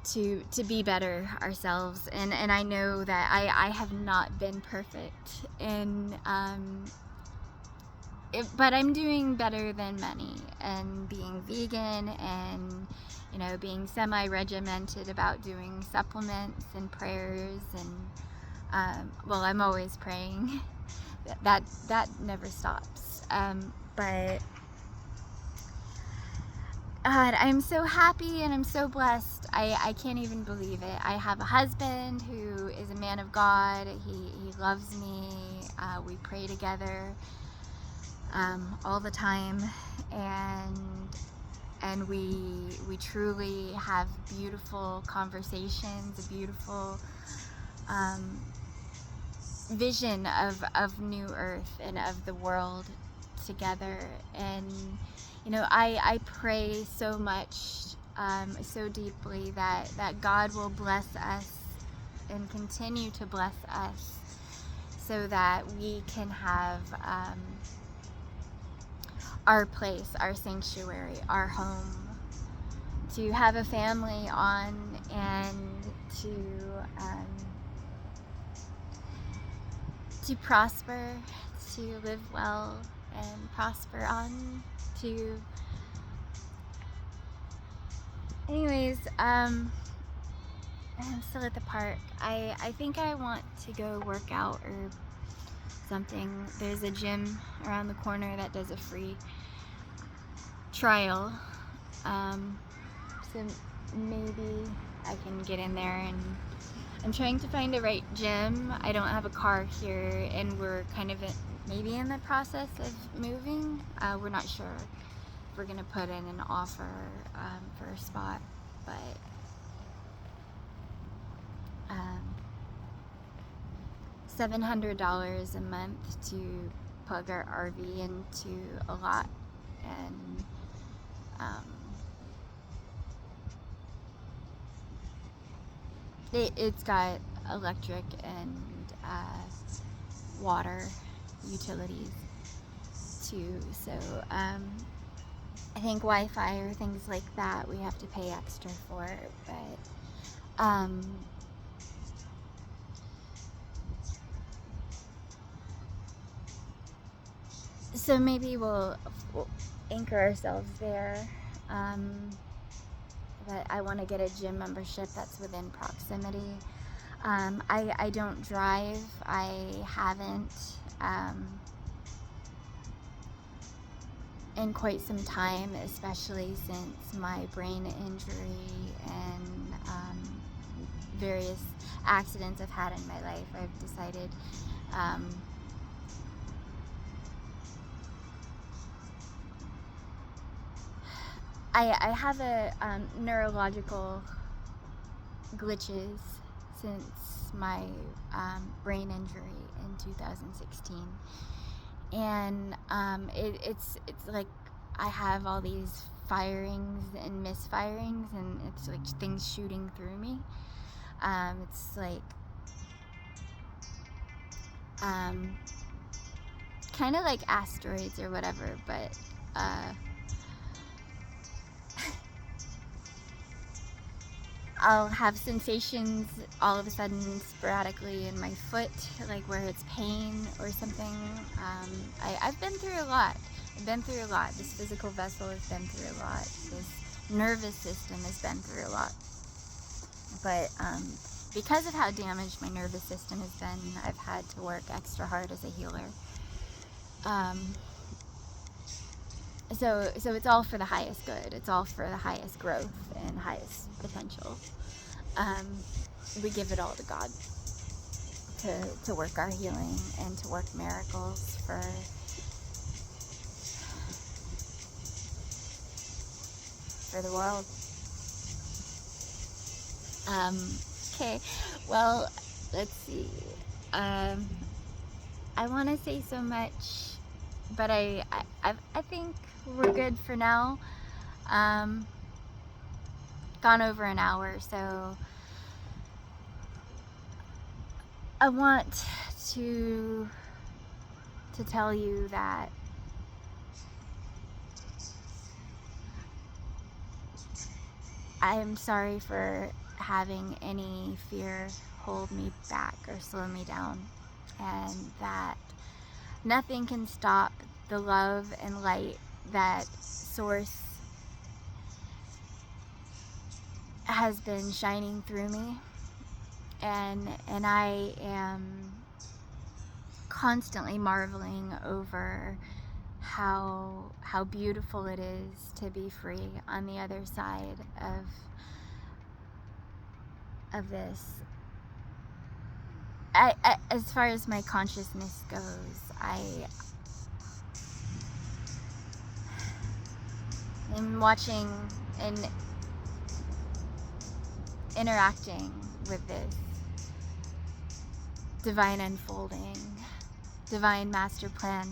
S1: to be better ourselves, and I know that I have not been perfect, and but I'm doing better than many, and being vegan, and you know, being semi-regimented about doing supplements and prayers, and well, I'm always praying. that never stops, but God, I'm so happy and I'm so blessed. I can't even believe it. I have a husband who is a man of God. He loves me. We pray together all the time, and we truly have beautiful conversations, a beautiful vision of New Earth and of the world together. And you know, I pray so much, so deeply, that God will bless us and continue to bless us, so that we can have our place, our sanctuary, our home, to have a family on, and to prosper, to live well and prosper on, to anyways, I'm still at the park. I think I want to go work out or something. There's a gym around the corner that does a free trial, so maybe I can get in there. And I'm trying to find the right gym. I don't have a car here, and we're kind of maybe in the process of moving. We're not sure if we're gonna put in an offer for a spot, but $700 a month to plug our RV into a lot, and it's got electric and water utilities too, so I think Wi-Fi or things like that we have to pay extra for, but so maybe we'll anchor ourselves there. But I want to get a gym membership that's within proximity. I don't drive. I haven't in quite some time, especially since my brain injury and various accidents I've had in my life. I've decided I have a neurological glitches since my brain injury in 2016, and it's like I have all these firings and misfirings, and it's like things shooting through me. It's like kind of like asteroids or whatever, but I'll have sensations all of a sudden sporadically in my foot, like where it's pain or something. I've been through a lot. This physical vessel has been through a lot. This nervous system has been through a lot. But because of how damaged my nervous system has been, I've had to work extra hard as a healer. So it's all for the highest good. It's all for the highest growth and highest potential. We give it all to God to work our healing and to work miracles for the world. Okay, well, let's see. I want to say so much, but I think we're good for now. Gone over an hour, so I want to tell you that I am sorry for having any fear hold me back or slow me down, and that nothing can stop the love and light that Source has been shining through me, and I am constantly marveling over how beautiful it is to be free on the other side of this. As far as my consciousness goes, I am watching and interacting with this divine unfolding, divine master plan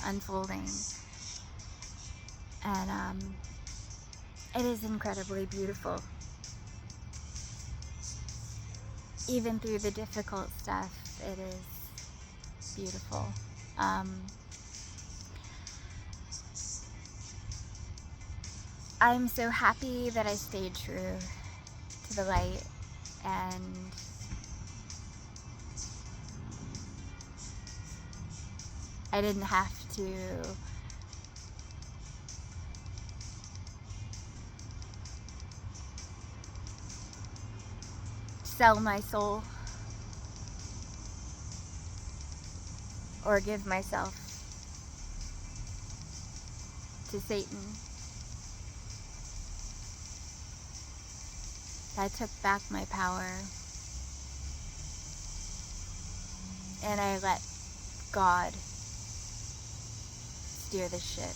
S1: unfolding, and it is incredibly beautiful. Even through the difficult stuff, it is beautiful. I'm so happy that I stayed true to the light, and I didn't have to sell my soul or give myself to Satan. I took back my power, and I let God steer the ship.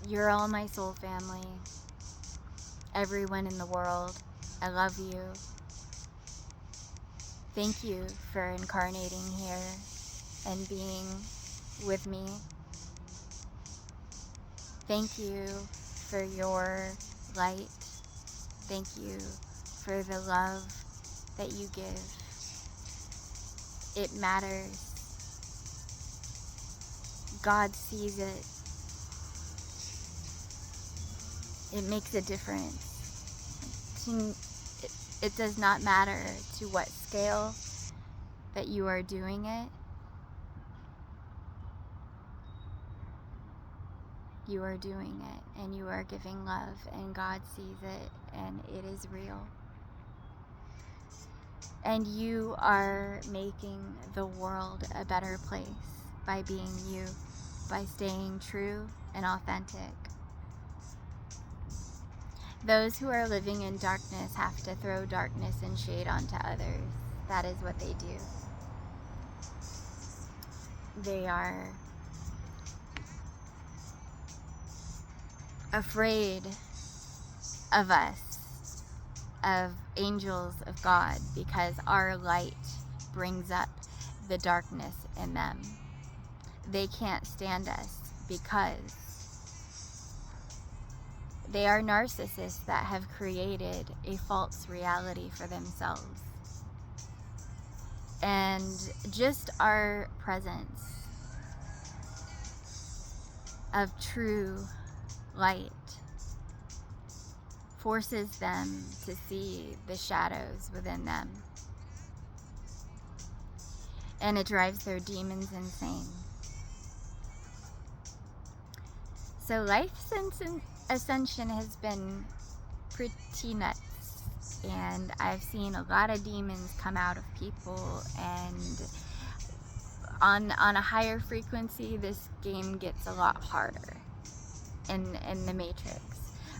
S1: You're all my soul family. Everyone in the world, I love you. Thank you for incarnating here and being with me. Thank you for your light. Thank you for the love that you give. It matters. God sees it. It makes a difference. It does not matter to what scale that you are doing it. You are doing it, and you are giving love, and God sees it, and it is real. And you are making the world a better place by being you, by staying true and authentic. Those who are living in darkness have to throw darkness and shade onto others. That is what they do. They are afraid of us, of angels of God, because our light brings up the darkness in them. They can't stand us because they are narcissists that have created a false reality for themselves. And just our presence of true light forces them to see the shadows within them. And it drives their demons insane. So life since Ascension has been pretty nuts, and I've seen a lot of demons come out of people, and on a higher frequency this game gets a lot harder in the Matrix.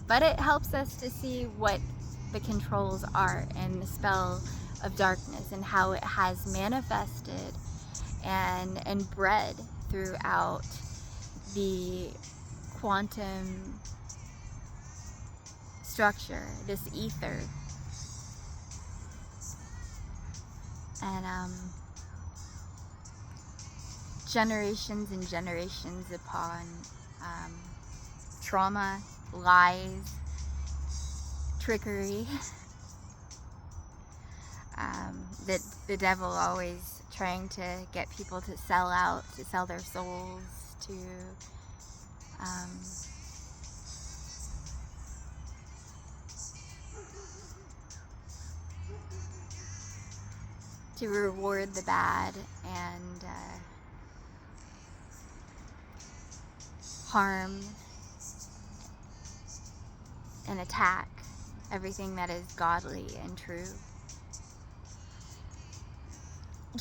S1: But it helps us to see what the controls are and the spell of darkness and how it has manifested and bred throughout the quantum structure, this ether. And generations and generations upon trauma, lies, trickery. That the devil always trying to get people to sell out, to sell their souls, to reward the bad and harm and attack everything that is godly and true.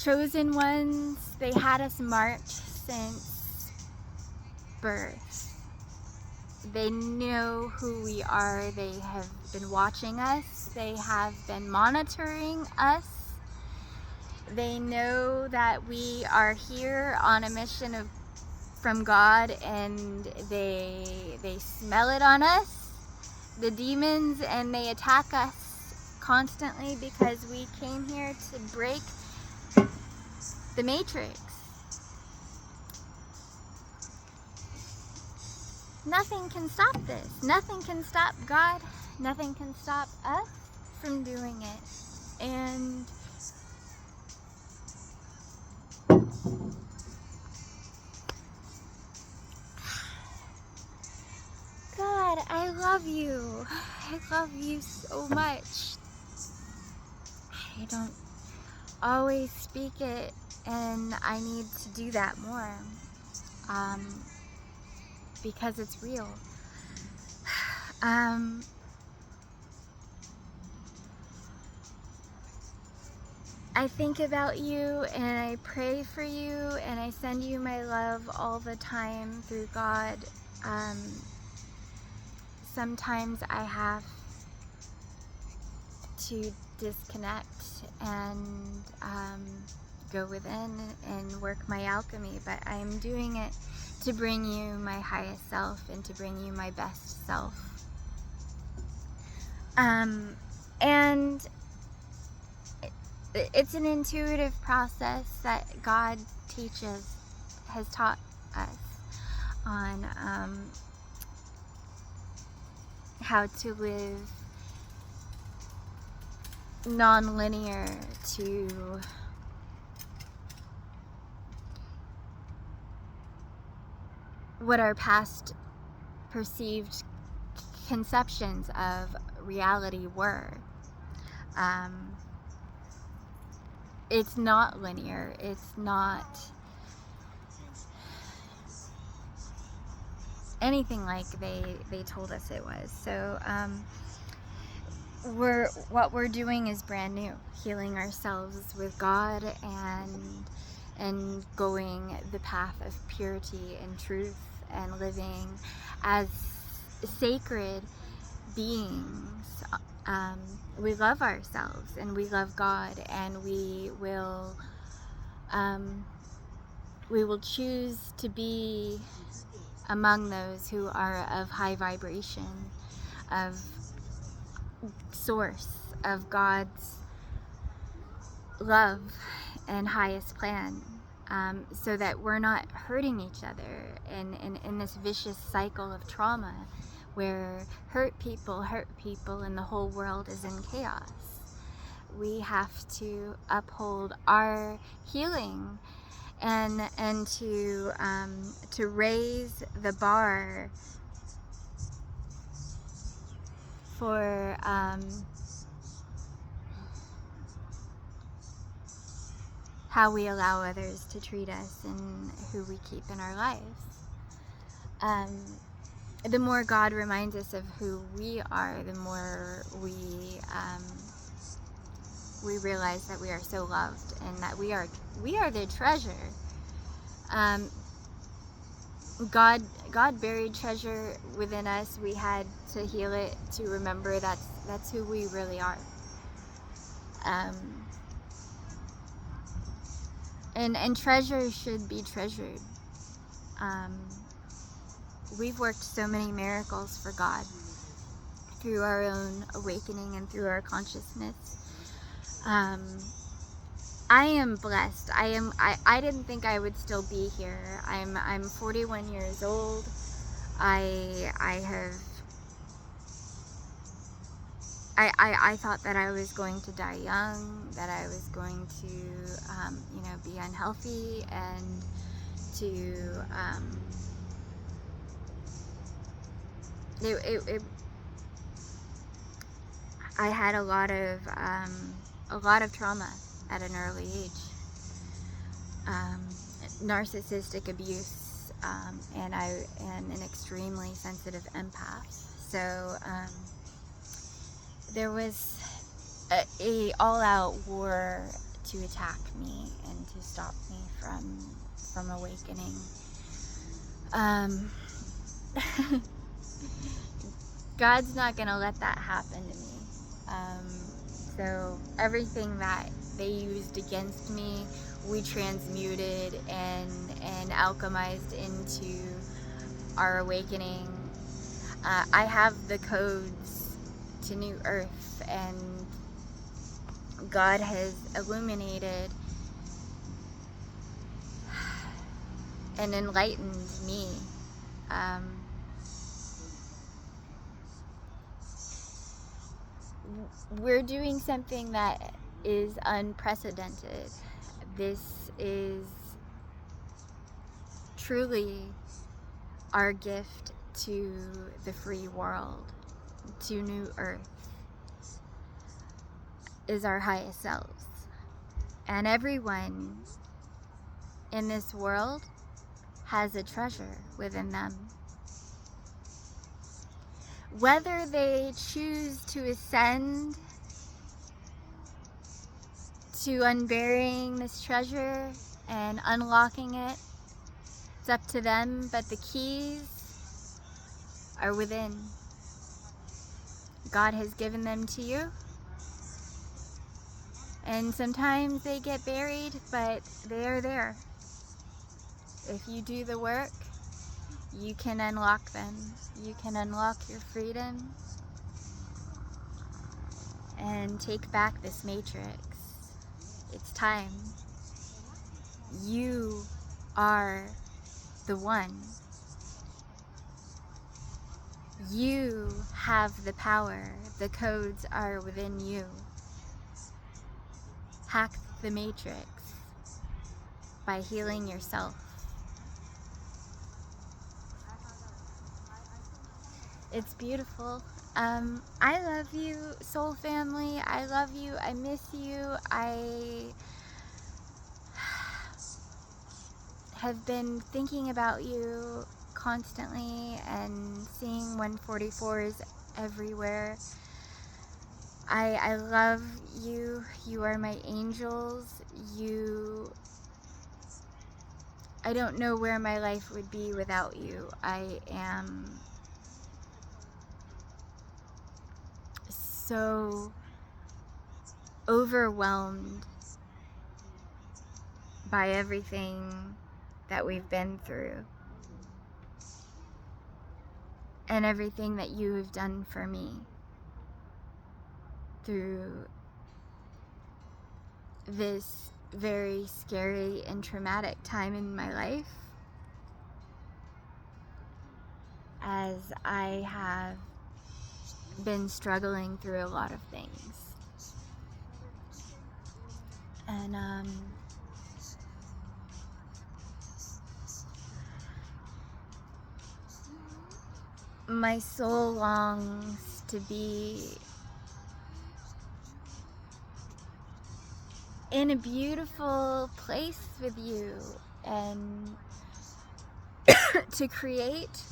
S1: Chosen ones, they had us marked since birth. They know who we are. They have been watching us. They have been monitoring us. They know that we are here on a mission from God, and they smell it on us, the demons, and they attack us constantly because we came here to break the matrix. Nothing can stop this. Nothing can stop God. Nothing can stop us from doing it. And God, I love you. I love you so much. I don't always speak it, and I need to do that more. Because it's real. I think about you, and I pray for you, and I send you my love all the time through God. Sometimes I have to disconnect and go within and work my alchemy, but I am doing it to bring you my highest self and to bring you my best self. And it's an intuitive process that God has taught us on how to live non-linear, to what our past perceived conceptions of reality were. It's not linear. It's not anything like they told us it was. So what we're doing is brand new, healing ourselves with God and going the path of purity and truth and living as sacred beings. We love ourselves and we love God, and we will choose to be among those who are of high vibration, of source, of God's love and highest plan, so that we're not hurting each other in this vicious cycle of trauma where hurt people and the whole world is in chaos. We have to uphold our healing and to raise the bar for how we allow others to treat us and who we keep in our lives. The more God reminds us of who we are, the more we realize that we are so loved and that we are the treasure. God buried treasure within us. We had to heal it to remember that's who we really are. And treasure should be treasured. We've worked so many miracles for God through our own awakening and through our consciousness. I am blessed. I didn't think I would still be here. I'm 41 years old. I have I thought that I was going to die young, that I was going to, you know, be unhealthy, and to, I had a lot of trauma at an early age, narcissistic abuse, and I am an extremely sensitive empath. So there was a all-out war to attack me and to stop me from awakening. God's not gonna let that happen to me. So everything that they used against me, we transmuted and alchemized into our awakening. I have the codes to New Earth, and God has illuminated and enlightened me. We're doing something that is unprecedented. This is truly our gift to the free world, to New Earth, is our highest selves. And everyone in this world has a treasure within them. Whether they choose to ascend to unburying this treasure and unlocking it, it's up to them, but the keys are within. God has given them to you. And sometimes they get buried, but they are there. If you do the work, you can unlock them. You can unlock your freedom and take back this matrix. It's time. You are the one. You have the power. The codes are within you. Hack the matrix by healing yourself. It's beautiful. I love you, soul family. I love you. I miss you. I have been thinking about you constantly and seeing 144s everywhere. I love you. You are my angels. I don't know where my life would be without you. I am so overwhelmed by everything that we've been through and everything that you have done for me through this very scary and traumatic time in my life, as I have been struggling through a lot of things. And my soul longs to be in a beautiful place with you and to create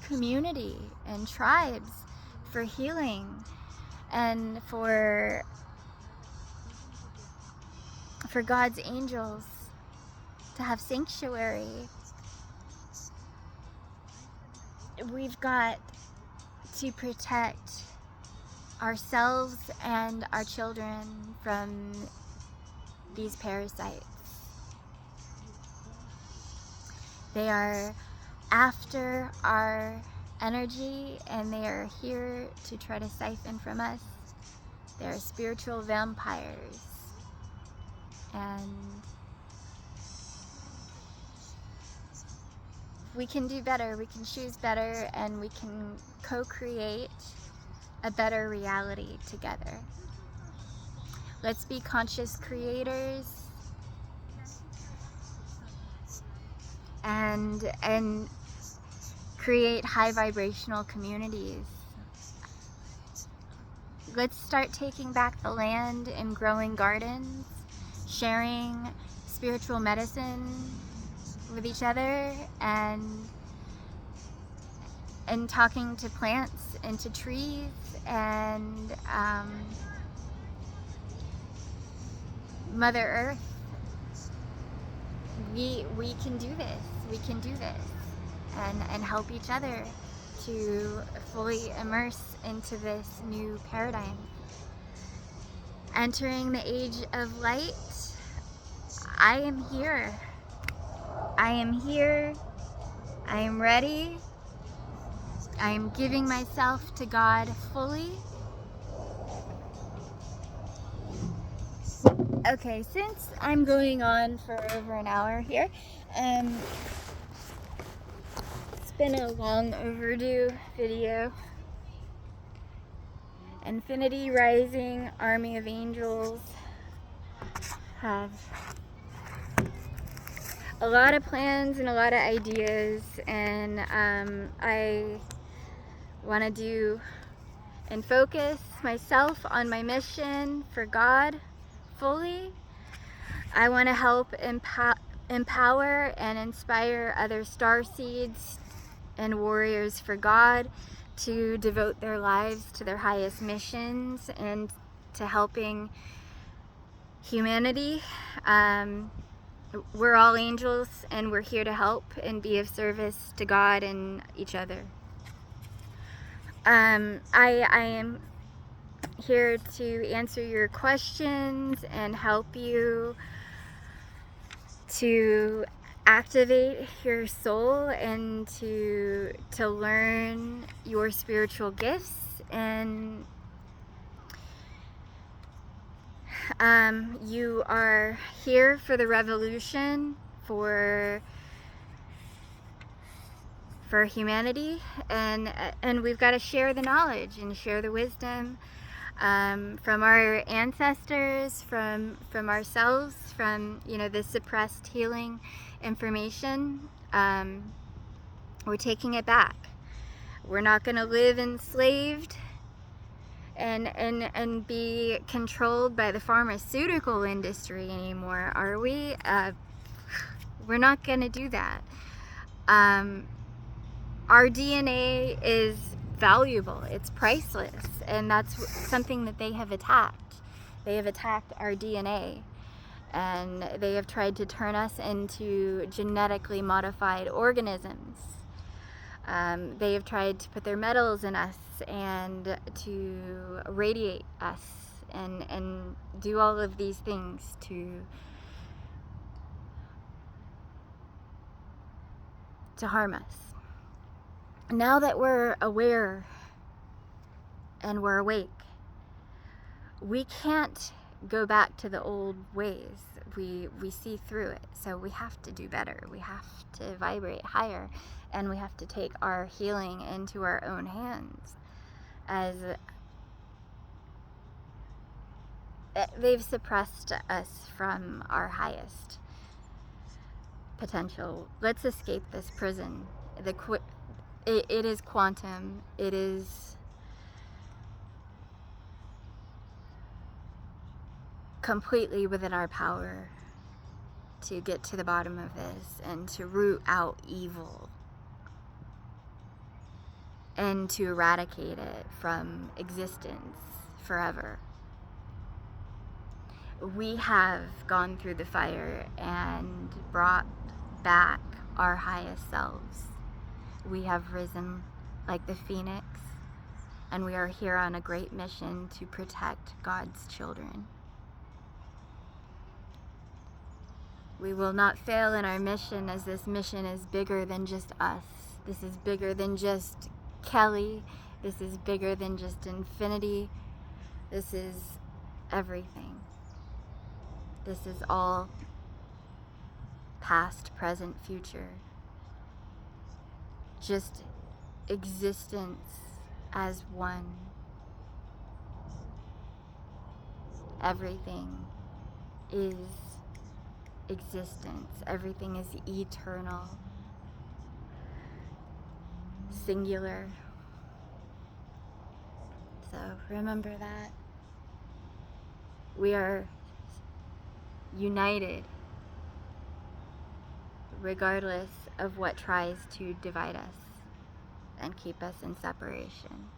S1: community and tribes for healing and for God's angels to have sanctuary. We've got to protect ourselves and our children from these parasites. They are after our energy and they are here to try to siphon from us. They're spiritual vampires. And we can do better, we can choose better, and we can co-create a better reality together. Let's be conscious creators and create high vibrational communities. Let's start taking back the land and growing gardens, sharing spiritual medicine with each other, and talking to plants and to trees, and Mother Earth. We can do this. We can do this, and help each other to fully immerse into this new paradigm. Entering the age of light. I am here. I am here. I am ready. I am giving myself to God fully. Okay, since I'm going on for over an hour here, it's been a long overdue video. Infinity Rising, Army of Angels have a lot of plans and a lot of ideas, and I want to do and focus myself on my mission for God fully. I want to help empower and inspire other starseeds and warriors for God to devote their lives to their highest missions and to helping humanity. We're all angels, and we're here to help and be of service to God and each other. I am here to answer your questions and help you to activate your soul and to learn your spiritual gifts. And you are here for the revolution, for humanity, and we've got to share the knowledge and share the wisdom from our ancestors, from ourselves, from the suppressed healing information. We're taking it back. We're not going to live enslaved and be controlled by the pharmaceutical industry anymore, are we? We're not going to do that. Our DNA is valuable. It's priceless, and that's something that they have attacked. They have attacked our DNA, and they have tried to turn us into genetically modified organisms. They have tried to put their metals in us and to radiate us and do all of these things to harm us. Now that we're aware and we're awake, we can't go back to the old ways. We see through it, so we have to do better. We have to vibrate higher, and we have to take our healing into our own hands. As they've suppressed us from our highest potential. Let's escape this prison. It is quantum. It is completely within our power to get to the bottom of this and to root out evil and to eradicate it from existence forever. We have gone through the fire and brought back our highest selves. We have risen like the phoenix, and we are here on a great mission to protect God's children. We will not fail in our mission, as this mission is bigger than just us. This is bigger than just Kelly. This is bigger than just infinity. This is everything. This is all past, present, future. Just existence as one. Everything is existence. Everything is eternal, singular. So remember that. We are united regardless of what tries to divide us and keep us in separation.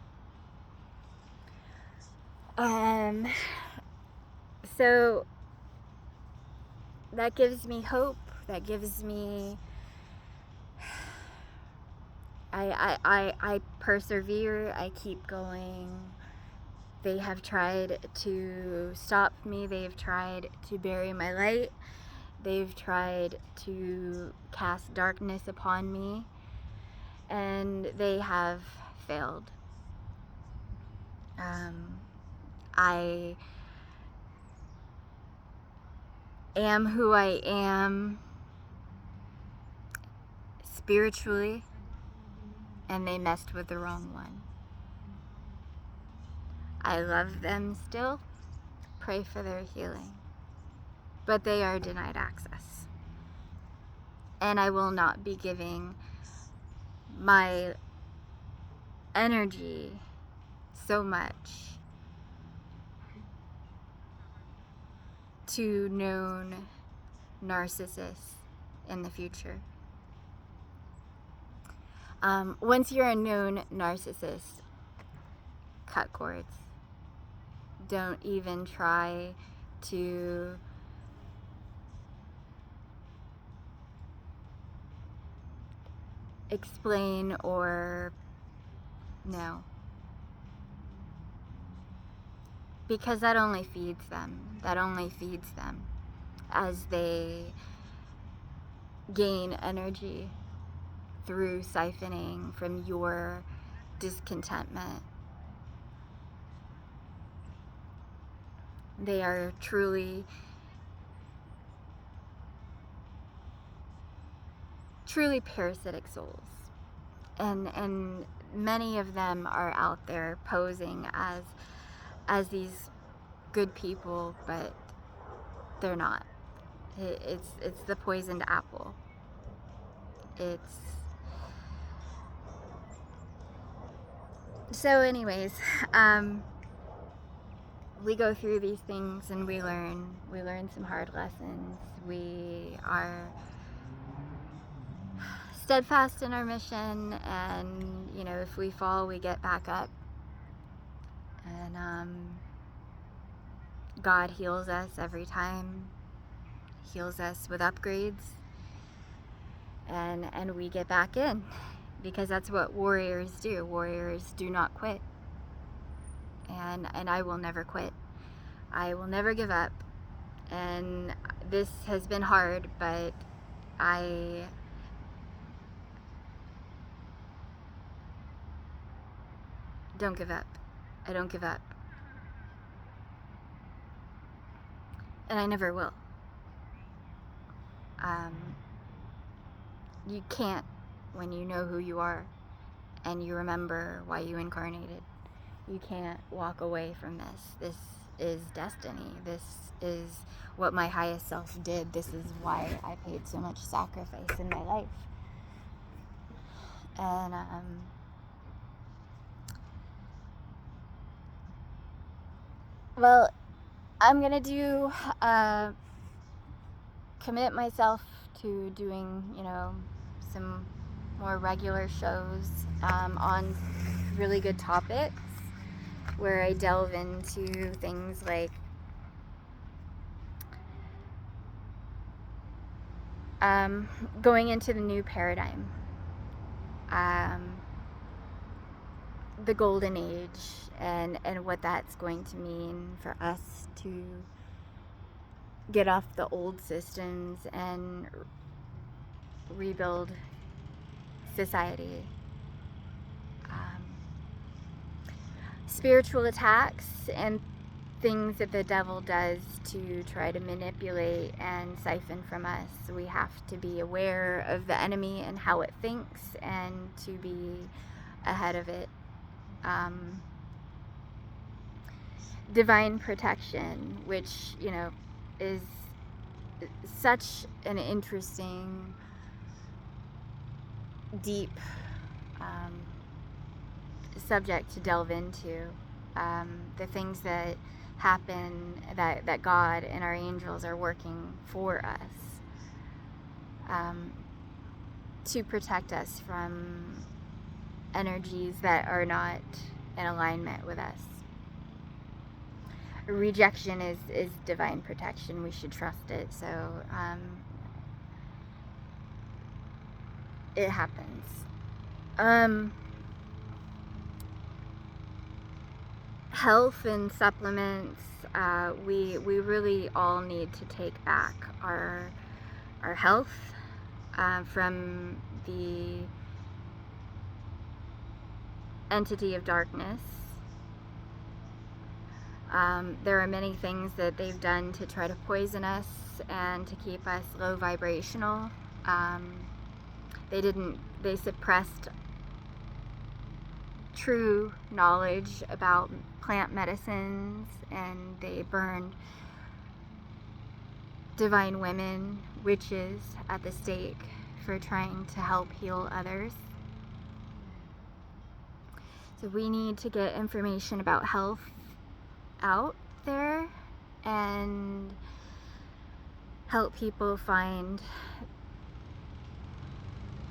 S1: So that gives me hope. That gives me, I persevere. I keep going. They have tried to stop me. They've tried to bury my light. They've tried to cast darkness upon me, and they have failed. I am who I am spiritually, and they messed with the wrong one. I love them still, pray for their healing, but they are denied access. And I will not be giving my energy so much to known narcissists in the future. Once you're a known narcissist, cut cords. Don't even try to explain or no. Because that only feeds them. That only feeds them as they gain energy through siphoning from your discontentment. They are truly parasitic souls. And many of them are out there posing as these good people, but they're not. It's the poisoned apple. So anyways, we go through these things and we learn some hard lessons. We are steadfast in our mission, and if we fall, we get back up, and God heals us every time, heals us with upgrades, and we get back in, because that's what warriors do. Warriors do not quit, and I will never quit. I will never give up, and this has been hard, but I don't give up. I don't give up. And I never will. You can't when you know who you are and you remember why you incarnated. You can't walk away from this. This is destiny. This is what my highest self did. This is why I paid so much sacrifice in my life. And well, I'm gonna do commit myself to doing some more regular shows on really good topics, where I delve into things like going into the new paradigm, the golden age, and what that's going to mean for us to get off the old systems and rebuild society. Spiritual attacks and things that the devil does to try to manipulate and siphon from us. We have to be aware of the enemy and how it thinks, and to be ahead of it. divine protection, which, you know, is such an interesting, deep subject to delve into. The things that happen, that God and our angels are working for us, to protect us from energies that are not in alignment with us. Rejection is divine protection. We should trust it. So it happens. Health and supplements. We really all need to take back our health from the entity of darkness. There are many things that they've done to try to poison us and to keep us low vibrational. They suppressed true knowledge about plant medicines, and they burned divine women, witches, at the stake for trying to help heal others. So we need to get information about health out there and help people find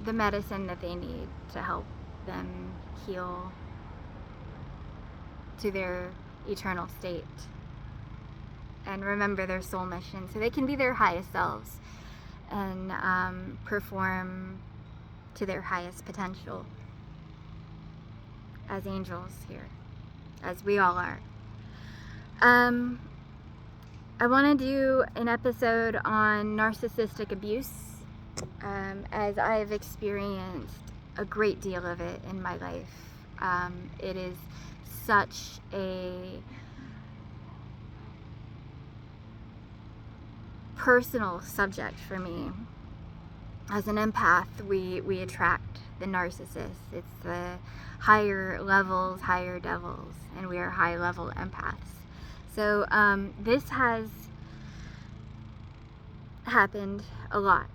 S1: the medicine that they need to help them heal to their eternal state and remember their soul mission so they can be their highest selves and perform to their highest potential as angels here, as we all are. I want to do an episode on narcissistic abuse, as I've experienced a great deal of it in my life. It is such a personal subject for me. As an empath, we attract the narcissist. It's the higher levels, higher devils, and we are high level empaths. So this has happened a lot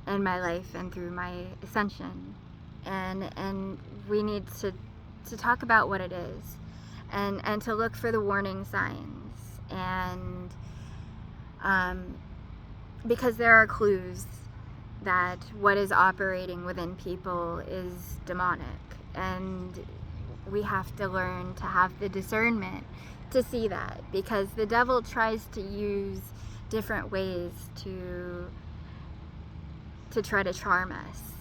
S1: in my life and through my ascension, and we need to talk about what it is and to look for the warning signs, and because there are clues that what is operating within people is demonic, and we have to learn to have the discernment to see that, because the devil tries to use different ways to try to charm us.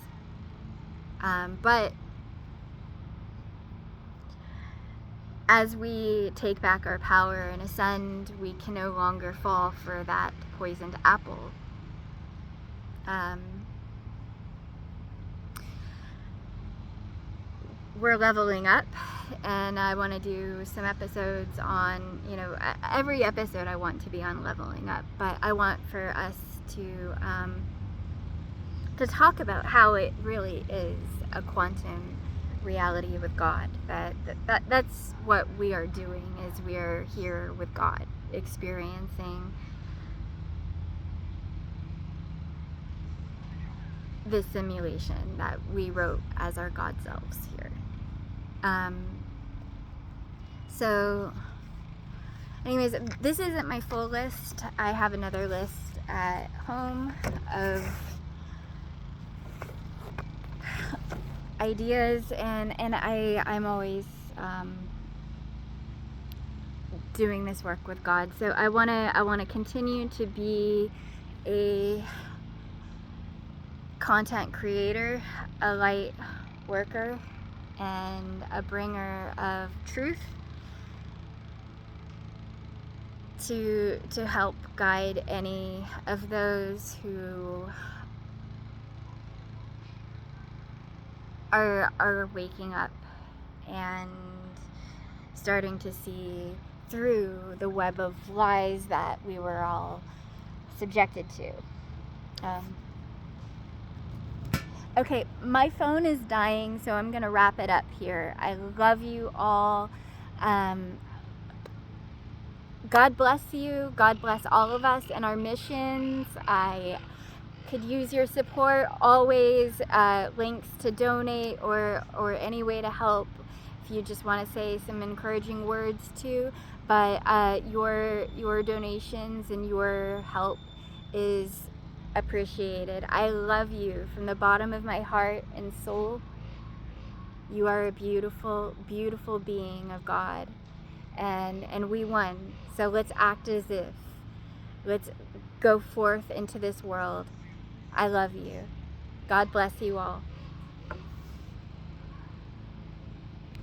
S1: But as we take back our power and ascend, we can no longer fall for that poisoned apple. We're leveling up, and I want to do some episodes on, you know, every episode I want to be on leveling up, but I want for us to talk about how it really is a quantum reality with God. That's what we are doing, is we are here with God, experiencing this simulation that we wrote as our God selves here. So anyways, this isn't my full list. I have another list at home of ideas, and I'm always doing this work with God. So I wanna continue to be a content creator, a light worker, and a bringer of truth to help guide any of those who are waking up and starting to see through the web of lies that we were all subjected to. Okay, my phone is dying, so I'm gonna wrap it up here. I love you all. God bless you. God bless all of us and our missions. I could use your support always. Links to donate or any way to help if you just want to say some encouraging words too. But your donations and your help is appreciated. I love you from the bottom of my heart and soul. You are a beautiful, beautiful being of God, and we won. So let's act as if. Let's go forth into this world. I love you. God bless you all.